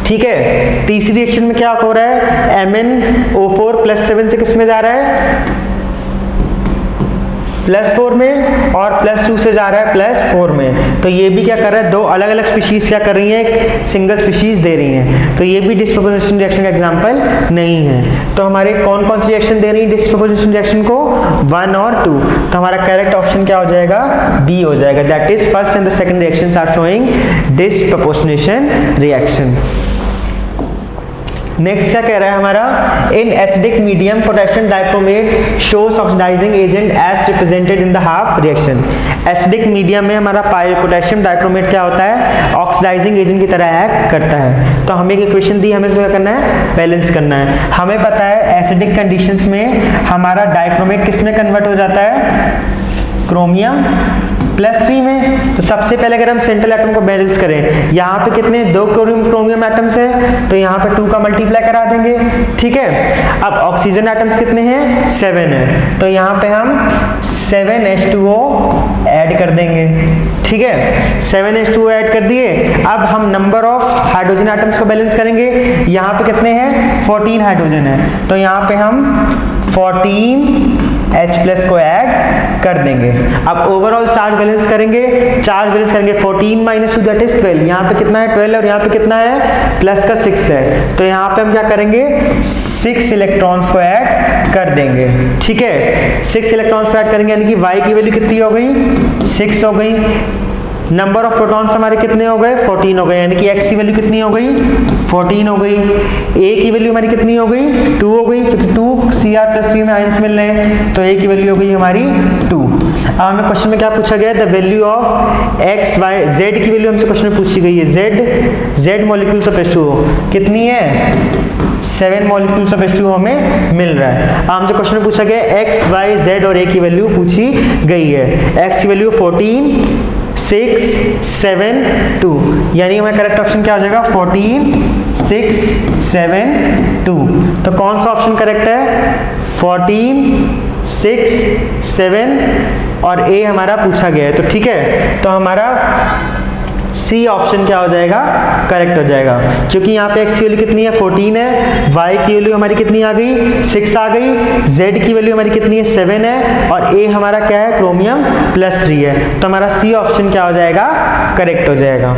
[SPEAKER 1] ठीक है। तीसरी रिएक्शन में क्या हो रहा है, MnO4 +7 से किस में जा रहा है, +4 में, और +2 से जा रहा है +4 में। तो ये भी क्या कर रहा है, दो अलग अलग स्पीशीज क्या कर रही हैं, एक सिंगल स्पीशीज दे रही हैं। तो ये भी डिस्प्रोपोर्शनल रिएक्शन का एग्जांपल नहीं है। तो हमारे कौन कौन सी रिएक्शन दे रही है डिस्प्रोपोर्शनल रिएक्शन को, 1 और 2। तो हमारा करेक्ट ऑप्शन क्या हो जाएगा, बी हो जाएगा। That is first and the second reactions are showing disproportionation reaction. Next क्या कह रहा है हमारा, in acidic medium potassium dichromate shows oxidising agent as represented in the half reaction. Acidic medium में हमारा पोटेशियम डाइक्रोमेट क्या होता है, ऑक्सीडाइजिंग एजेंट की तरह एक्ट करता है। तो हमें एक इक्वेशन दी, हमें क्या करना है, बैलेंस करना है। हमें पता है एसिडिक कंडीशंस में हमारा डाइक्रोमेट किस में कन्वर्ट हो जाता है, क्रोमियम +3 में। तो सबसे पहले अगर हम सेंट्रल एटम को बैलेंस करें, यहाँ पे कितने, 2 क्रोमियम एटम्स है, तो यहाँ पे 2 का मल्टीप्लाई करा देंगे, ठीक है। अब ऑक्सीजन एटम्स कितने हैं, 7 है, तो यहाँ पे हम 7H2O ऐड कर देंगे, ठीक है। 7H2O ऐड कर दिए। अब हम नंबर ऑफ हाइड्रोजन एटम्स को बैलेंस करेंगे। यहाँ पे कितने हैं, 14 हाइड्रोजन है, तो यहाँ पे हम 14H+ को ऐड कर देंगे। अब ओवरऑल चार्ज बैलेंस करेंगे, 14 - 2 दैट इज 12। यहाँ पे कितना है, 12, और यहाँ पे कितना है, प्लस का 6 है, तो यहाँ पे हम क्या करेंगे, 6 इलेक्ट्रॉन्स को ऐड कर देंगे, ठीक है। 6 इलेक्ट्रॉन्स को ऐड करेंगे, यानी कि Y की वैल्यू कितनी हो गई, 6 हो गई। नंबर ऑफ प्रोटॉन्स हमारे कितने हो गए, 14 हो गए, यानी कि X की वैल्यू कितनी हो गई, 14 हो गई। A की वैल्यू हमारी कितनी हो गई, 2 हो गई, क्योंकि 2 Cr+3 में आयंस मिल रहे हैं, तो A की वैल्यू हो गई हमारी 2। अब हमें क्वेश्चन में क्या पूछा गया है, the value of X, Y, Z की वैल्यू हमसे क्वेश्चन में पूछी गई है। Z मॉलिक्यूल्स ऑफ H2O कितनी है, 7 मॉलिक्यूल्स ऑफ H2O हमें मिल रहा है। हमसे क्वेश्चन में पूछा गया X, Y, Z और A की वैल्यू पूछी गई है। X की वैल्यू 14, 6, 7, 2, यानी हमारा करेक्ट ऑप्शन क्या हो जाएगा, 14, 6, 7, 2। तो कौन सा ऑप्शन करेक्ट है, 14, 6, 7 और A हमारा पूछा गया है। तो ठीक है, तो हमारा सी ऑप्शन क्या हो जाएगा, करेक्ट हो जाएगा, क्योंकि यहाँ पे X की वैल्यू कितनी है, 14 है, Y की वैल्यू हमारी कितनी आ गई, 6 आ गई, Z की वैल्यू हमारी कितनी है, 7 है, और A हमारा क्या है, क्रोमियम +3 है। तो हमारा सी ऑप्शन क्या हो जाएगा, करेक्ट हो जाएगा।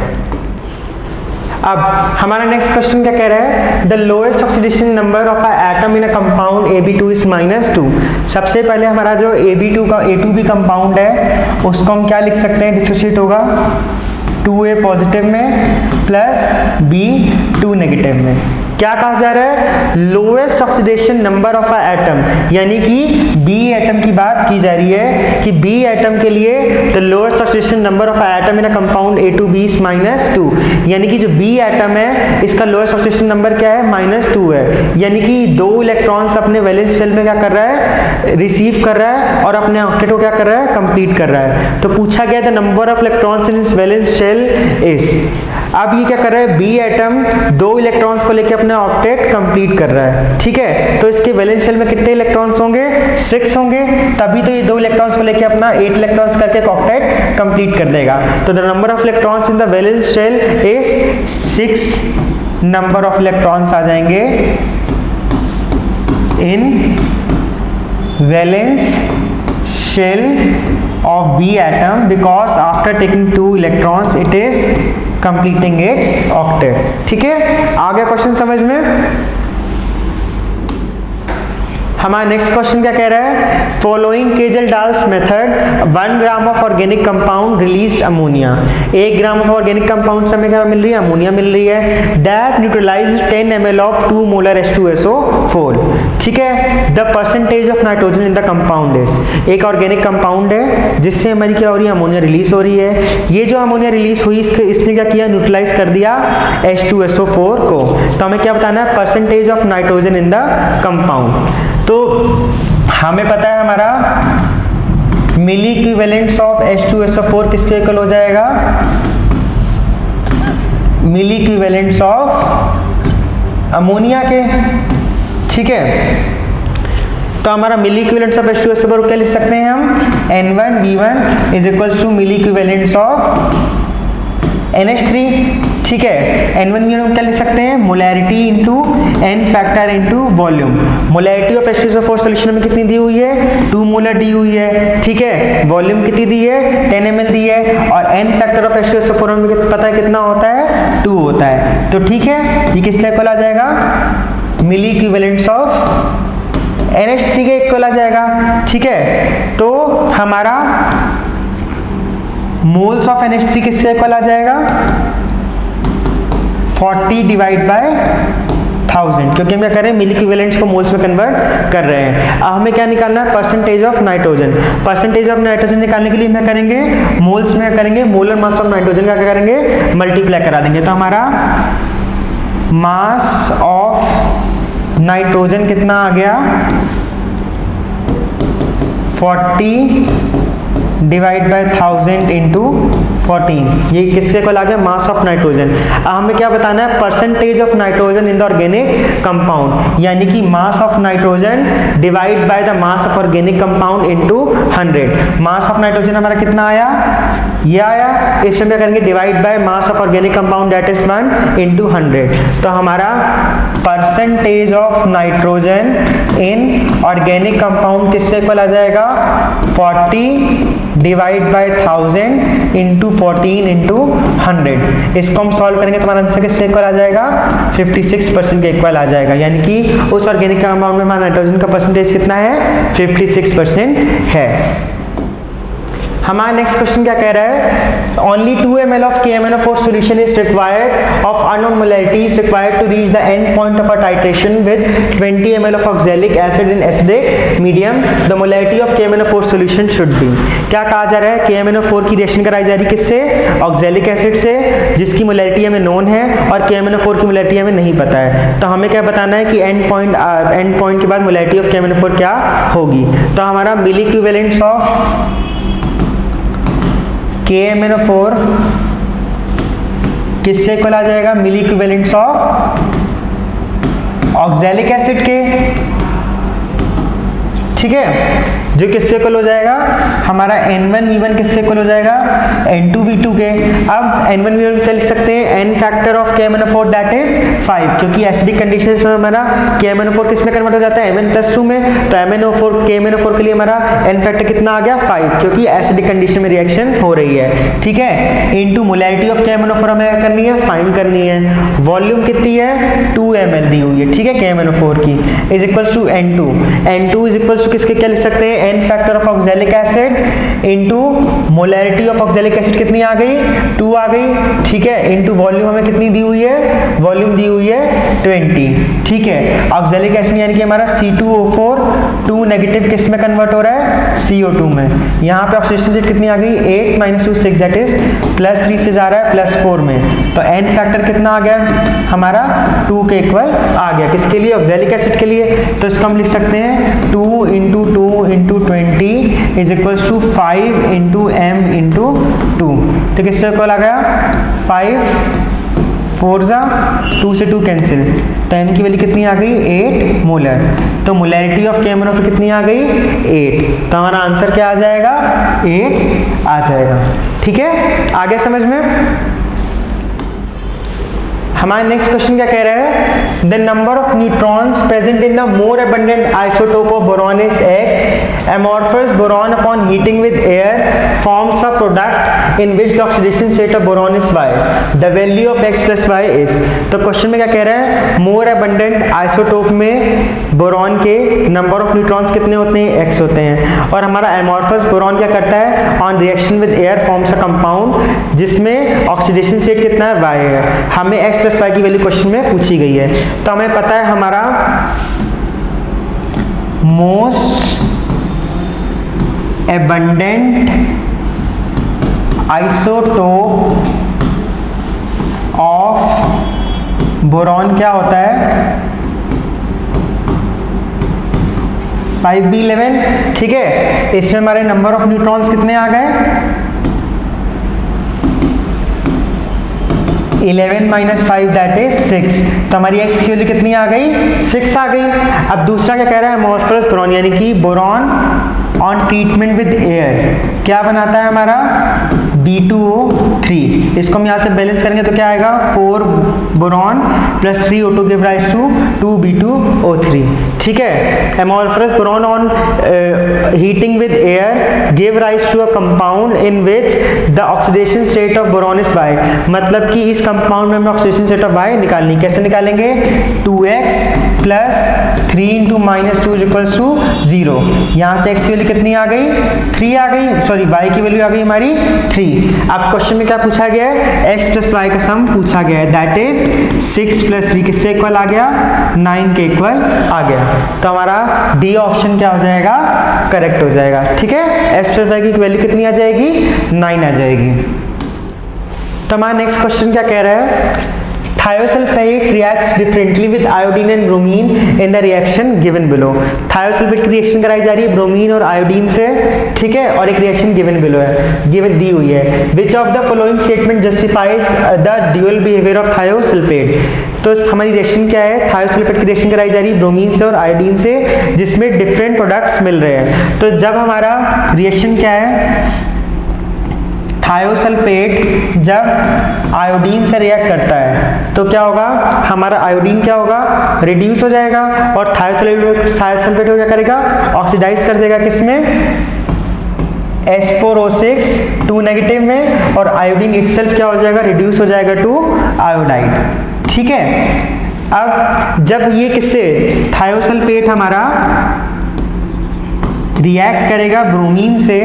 [SPEAKER 1] अब हमारा नेक्स्ट क्वेश्चन क्या कह रहा है, the lowest oxidation number of a atom in a compound Ab2 is -2। सबसे पहले हमारा जो A2B कंपाउंड है उसको हम क्या लिख सकते हैं, डिसोसिएट होगा 2A पॉजिटिव में प्लस B2 नेगेटिव में। क्या कहा जा रहा है, lowest oxidation number of a atom, यानी कि B एटम की बात की जा रही है कि B एटम के लिए the lowest oxidation number of a atom in a compound A2B is -2, यानी कि जो B एटम है इसका लोएस्ट ऑक्सीडेशन नंबर क्या है, -2 है, यानी कि 2 इलेक्ट्रॉन्स अपने वैलेंस शेल में क्या कर रहा है, रिसीव कर रहा है और अपने ऑक्टेट को क्या कर रहा है, कंप्लीट कर रहा है। तो पूछा गया the number of electrons in its valence shell is. अब ये क्या कर रहा है, B एटम 2 इलेक्ट्रॉन्स को लेकर अपना ऑक्टेट कंप्लीट कर रहा है, ठीक है। तो इसके वैलेंस शेल में कितने इलेक्ट्रॉन्स होंगे, 6 होंगे, तभी तो ये 2 इलेक्ट्रॉन्स को लेकर अपना 8 इलेक्ट्रॉन्स करके ऑक्टेट कंप्लीट कर देगा। तो the number of electrons in the valence shell is 6 number of electrons आ जाएंगे in valence shell of B atom because after taking 2 electrons it is completing its octet। ठीक है, आ गया क्वेश्चन समझ में। हमारा नेक्स्ट क्वेश्चन क्या कह रहा है, following Kjeldahl's method 1 gram of organic compound release ammonia. 1 gram of organic compound से हमें क्या मिल रही है, अमोनिया मिल रही है। That neutralise 10 ml of 2 molar H2SO4। ठीक है, the percentage of nitrogen in the compound is. एक ऑर्गेनिक कंपाउंड है जिससे हमारी क्या हो रही है, अमोनिया रिलीज हो रही है। ये जो अमोनिया रिलीज हुई इसने क्या किया, न्यूट्रलाइज कर दिया H2SO4 को। तो हमें क्या बताना है, percentage of nitrogen in the compound. तो हमें पता है हमारा मिली इक्विवेलेंट्स ऑफ H2SO4 किसके इक्वल हो जाएगा, मिली इक्विवेलेंट्स ऑफ अमोनिया के। ठीक है, तो हमारा मिली इक्विवेलेंट्स ऑफ H2SO4 क्या लिख सकते हैं हम, N1V1 is equals to milli equivalents of NH3। ठीक ठीक है। N1 क्या लिख सकते हैं, molarity into n factor into volume. Molarity of H2SO4 solution में कितनी दी हुई है, 2 मोलर दी हुई है, ठीक है। वॉल्यूम कितनी दी है, 10 ml दी है, और n फैक्टर ऑफ H2SO4 में पता है कितना होता है, 2 होता है। तो ठीक है, ये किस इक्वल आ जाएगा, मिली इक्विवेलेंट्स ऑफ NH3 के इक्वल आ जाएगा, ठीक है। तो हमारा मोल्स ऑफ NH3 किसके इक्वल आ जाएगा, 40 डिवाइड बाय 1000, क्योंकि हम क्या कर रहे हैं, मिली इक्विवेलेंट्स को मोल्स में कन्वर्ट कर रहे हैं। अब हमें क्या निकालना है, percentage of nitrogen. Percentage of nitrogen निकालने के लिए क्या करेंगे, मोल्स में करेंगे, मोलर मास ऑफ नाइट्रोजन का क्या करेंगे, मल्टीप्लाई करा देंगे। तो हमारा मास ऑफ नाइट्रोजन कितना आ गया, 40 डिवाइड बाय 1000 इंटू 14, ये किससे इक्वल आ गया, मास ऑफ नाइट्रोजन। अब हमें क्या बताना है, percentage of nitrogen in the organic compound, यानी कि mass of nitrogen divide by the mass of organic compound into 100। Mass of nitrogen हमारा कितना आया, ये आया, इस समय करेंगे divide by mass of organic compound that is 1 into 100। तो हमारा percentage of nitrogen in organic compound किससे इक्वल आ जाएगा, 40 डिवाइड बाय 1000 इंटू 14 इंटू 100। इसको हम सॉल्व करेंगे तो हमारा आंसर किससे इक्वल आ जाएगा, 56% के इक्वल आ जाएगा, यानी कि उस ऑर्गेनिक कंपाउंड में हमारा नाइट्रोजन का परसेंटेज कितना है, 56% है। हमारा नेक्स्ट क्वेश्चन क्या कह रहा है, only 2 ml of KMnO4 solution is required of unknown molarity is required to reach the end point of a titration with 20 ml of oxalic acid in acidic medium. The molarity of KMnO4 solution should be। क्या कहा जा रहा है, KMnO4 की reaction कराई जा रही है किससे, ऑक्जेलिक एसिड से, जिसकी मोलैरिटी हमें नोन है और KMnO4 की मोलैरिटी हमें नहीं पता है। तो हमें क्या बताना है कि एंड पॉइंट के बाद मोलैरिटी ऑफ KMnO4 क्या होगी। तो हमारा मिली इक्विवेलेंट्स ऑफ KMnO4 किससे इक्वल आ जाएगा, मिली इक्विवेलेंट्स ऑफ ऑक्जेलिक एसिड के, ठीक है, जो किससे इक्वल हो जाएगा, हमारा N1V1 किससे इक्वल हो जाएगा, N2V2 के। अब N1V1 क्या लिख सकते हैं, n factor of KMnO4 that is 5, क्योंकि एसिडिक कंडीशंस में हमारा KMnO4 किस में कन्वर्ट हो जाता है, Mn+2 में। तो KMnO4 के लिए हमारा n फैक्टर कितना आ गया, 5, क्योंकि एसिडिक कंडीशन में रिएक्शन हो रही है, ठीक है। इनटू मोलैरिटी ऑफ KMnO4 हमें क्या करनी है, फाइंड करनी है। वॉल्यूम कितनी है, 2 ml दी हुई है, ठीक है, KMnO4 की, is equals to N2। N2 is equals to किसके क्या लिख सकते हैं, n factor of oxalic acid into molarity of oxalic acid कितनी आ गई, 2 आ गई, ठीक है, इनटू वॉल्यूम हमें कितनी दी हुई है, वॉल्यूम दी हुई है 20, ठीक है। ऑक्जेलिक एसिड यानी कि हमारा C2O4 2 नेगेटिव किस में कन्वर्ट हो रहा है, CO2 में। यहाँ पे ऑक्सीडेशन रेट कितनी आ गई, 8 - 2 6 दैट इज +3 से जा रहा है +4 में। तो n फैक्टर कितना आ गया, हमारा 2 के इक्वल आ गया, किसके लिए, ऑक्जेलिक एसिड के लिए। तो इसको हम लिख सकते हैं 2 × 2 × 20 इज इक्वल्स टू 5 × m × 2। तो किससे इक्वल आ गया, 5 4 2 से 2 कैंसिल, तो m की वैल्यू कितनी आ गई, 8 मोलर। तो मोलैरिटी ऑफ KMnO4 कितनी आ गई, 8। तो हमारा आंसर क्या आ जाएगा, 8 आ जाएगा, ठीक है। आगे समझ में। हमारा नेक्स्ट क्वेश्चन क्या कह रहा है, the number of neutrons present in the more abundant isotope of boron is X। Amorphous boron upon heating with air forms a product in which the oxidation state of boron is Y। The value of X + Y is. तो question में क्या कह रहा है, मोर abundant isotope में boron के number of neutrons कितने होते हैं, X होते हैं, और हमारा एमोर्फस बोरॉन क्या करता है, on reaction with air forms a compound जिसमें ऑक्सीडेशन स्टेट कितना है, Y है। हमें X + Y की वैल्यू क्वेश्चन में पूछी गई है। तो हमें पता है हमारा most abundant isotope of boron क्या होता है, 5b11, ठीक है। इसमें हमारे नंबर ऑफ न्यूट्रॉन्स कितने आ गए, 11 - 5 दैट इज 6। तो हमारी X की वैल्यू कितनी आ गई, 6 आ गई। अब दूसरा क्या कह रहा है, एमोर्फस बोरॉन यानी कि boron on treatment with air क्या बनाता है हमारा, B2O3। 3। इसको हम यहाँ से बैलेंस करेंगे तो क्या आएगा 4 boron plus 3 O2 give rise to 2B2O3। ठीक है, amorphous boron on heating with air give rise to a compound in which the oxidation state of boron is Y। मतलब कि इस कंपाउंड में हमें ऑक्सीडेशन स्टेट ऑफ Y निकालनी। कैसे निकालेंगे? 2x plus 3 into minus 2 equals to 0। यहाँ से x की वैल्यू कितनी आ गई? 3 आ गई, सॉरी y की वैल्यू आ गई हमारी 3। अब क्वेश्चन में क्या पूछा गया है? x प्लस y का सम पूछा गया है, दैट इज 6 प्लस 3 किससे इक्वल आ गया? 9 के इक्वल आ गया। तो हमारा डी ऑप्शन क्या हो जाएगा? करेक्ट हो जाएगा। ठीक है, x प्लस y की वैल्यू कितनी आ जाएगी? 9 आ जाएगी। तो हमारा नेक्स्ट क्वेश्चन क्या कह रहा है? Thiosulfate reacts differently with iodine and bromine in the reaction given below। Thiosulphate की रिएक्शन कराई जा रही है ब्रोमीन और आयोडीन से, ठीक है, और एक रिएक्शन गिवन बिलो है, गिवन दी हुई है। Which of the following statement justifies the dual behavior of thiiosulfate। तो हमारी रिएक्शन क्या है? थायोसल्फेट की रिएक्शन कराई जा रही है ब्रोमीन से और आयोडीन से, जिसमें डिफरेंट प्रोडक्ट्स मिल रहे हैं। तो जब हमारा रिएक्शन क्या है? थायोसल्फेट जब आयोडीन से रिएक्ट करता है तो क्या होगा? हमारा आयोडीन क्या होगा? रिड्यूस हो जाएगा और थायोसल्फेट क्या करेगा? ऑक्सीडाइज कर देगा किसमें? H4O6 2 नेगेटिव में, और आयोडीन इटसेल्फ क्या हो जाएगा? रिड्यूस हो जाएगा टू आयोडाइड। ठीक है, अब जब ये किससे थायोसल्फेट हमारा रिएक्ट करेगा ब्रोमीन से,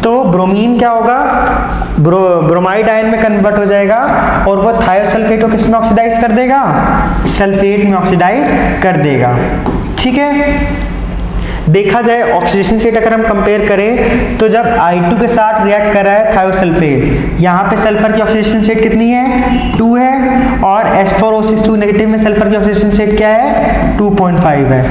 [SPEAKER 1] तो ब्रोमीन क्या होगा? ब्रोमाइड आयन में कन्वर्ट हो जाएगा और वो थायोसल्फेट को किस में ऑक्सीडाइज कर देगा? सल्फेट में ऑक्सीडाइज कर देगा। ठीक है, देखा जाए ऑक्सीडेशन स्टेट अगर हम कंपेयर करें तो जब I2 के साथ रिएक्ट कर रहा है थायोसल्फेट, यहाँ पे सल्फर की ऑक्सीडेशन स्टेट कितनी है? 2 है, और H4O6 2 नेगेटिव में सल्फर की ऑक्सीडेशन स्टेट क्या है? 2.5 है।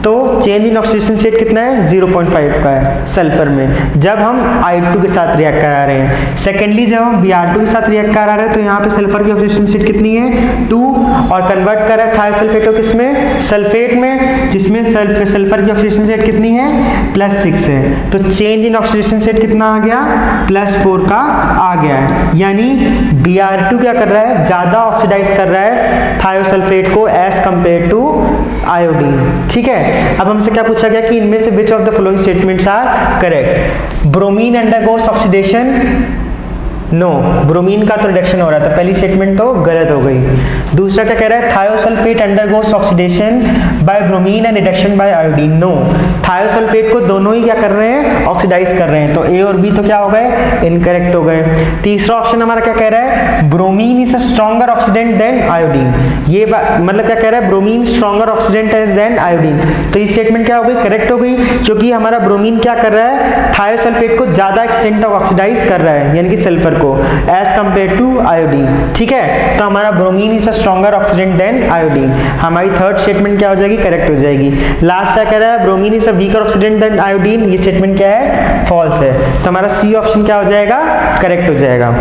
[SPEAKER 1] तो चेंज इन ऑक्सीडेशन स्टेट कितना है? 0.5 का है सल्फर में, जब हम I2 के साथ रिएक्ट करा रहे हैं। सेकेंडली जब हम Br2 के साथ रिएक्ट करा रहे हैं तो यहाँ पे सल्फर की ऑक्सीडेशन स्टेट कितनी है? 2, और कन्वर्ट कर रहा है थायोसल्फेट को किसमें? सल्फेट में, जिसमें सल्फर की ऑक्सीडेशन स्टेट कितनी है? +6 है। तो चेंज इन ऑक्सीडेशन स्टेट कितना आ गया? +4 का आ गया है। यानी Br2 क्या कर रहा है? ज़्यादा ऑक्सीडाइज कर रहा है थायोसल्फेट को एज कंपेयर टू आयोडीन। ठीक है, अब हमसे क्या पूछा गया कि इनमें से which of the following statements are correct? Bromine undergoes oxidation, no, bromine का तो रिडक्शन हो रहा था, पहली स्टेटमेंट तो गलत हो गई। दूसरा क्या कह रहा है? Thiosulphate undergoes oxidation by bromine and reduction by iodine, no, thiosulphate को दोनों ही क्या कर रहे हैं? ऑक्सीडाइज कर रहे हैं। तो ए और बी तो क्या हो गए? इनकरेक्ट हो गए। तीसरा ऑप्शन हमारा क्या कह रहा है? Bromine is a stronger oxidant than iodine. ये मतलब क्या कह रहा है? ब्रोमीन स्ट्रॉन्गर ऑक्सीडेंट है देन आयोडीन। तो ये स्टेटमेंट क्या हो गई? करेक्ट हो गई, क्योंकि हमारा ब्रोमीन क्या कर रहा है? थायोसल्फेट को ज्यादा एक्सटेंट ऑफ ऑक्सीडाइज कर रहा है, यानी कि सल्फर को, एज कंपेयर टू आयोडीन। ठीक है, तो हमारा bromine is a stronger oxidant than iodine. हमारी थर्ड स्टेटमेंट क्या हो जाएगी? करेक्ट हो जाएगी। लास्ट क्या कह रहा है? Bromine is a weaker oxidant than iodine, ये स्टेटमेंट क्या है? फॉल्स है। तो हमारा सी ऑप्शन क्या हो जाएगा? करेक्ट हो जाएगा।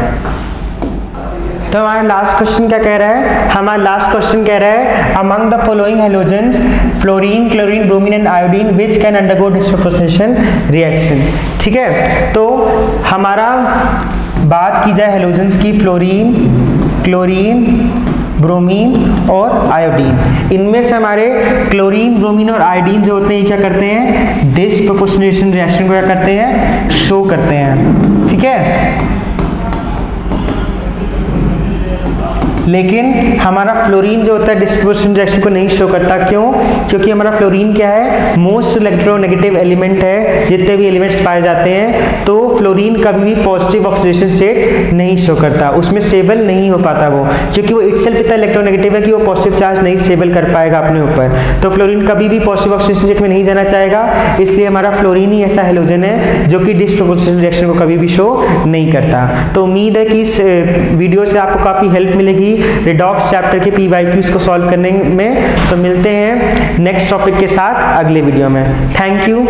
[SPEAKER 1] तो हमारा लास्ट क्वेश्चन क्या कह रहा है? हमारा लास्ट क्वेश्चन कह रहा है among the following halogens fluorine, chlorine, bromine and iodine which can undergo dissociation reaction. ठीक है, तो हमारा बात की जाए हैलोजेंस की, फ्लोरीन, क्लोरीन, ब्रोमीन और आयोडीन, इनमें से हमारे क्लोरीन, ब्रोमीन और आयोडीन जो होते हैं क्या करते हैं? डिसप्रोपोर्शनेशन रिएक्शन को क्या करते हैं? शो करते हैं। ठीक है, लेकिन हमारा फ्लोरीन जो होता है डिस्प्रोपोर्शनल रिएक्शन को नहीं शो करता। क्यों? क्योंकि हमारा फ्लोरीन क्या है? मोस्ट इलेक्ट्रोनेगेटिव एलिमेंट है जितने भी एलिमेंट्स पाए जाते हैं। तो फ्लोरीन कभी भी पॉजिटिव ऑक्सीडेशन स्टेट नहीं शो करता, उसमें स्टेबल नहीं हो पाता वो, क्योंकि वो इटसेल्फ इतना इलेक्ट्रोनेगेटिव है कि वो पॉजिटिव चार्ज नहीं स्टेबल कर पाएगा अपने ऊपर। तो फ्लोरीन कभी भी पॉजिटिव ऑक्सीडेशन स्टेट में नहीं जाना चाहेगा, इसलिए हमारा फ्लोरीन ही ऐसा हैलोजन है जो कि डिसप्रोपोर्शनल रिएक्शन को कभी भी शो नहीं करता। तो उम्मीद है कि इस वीडियो से आपको काफ़ी हेल्प मिलेगी रिडॉक्स चैप्टर के PYQs को सॉल्व करने में। तो मिलते हैं नेक्स्ट टॉपिक के साथ अगले वीडियो में। Thank you.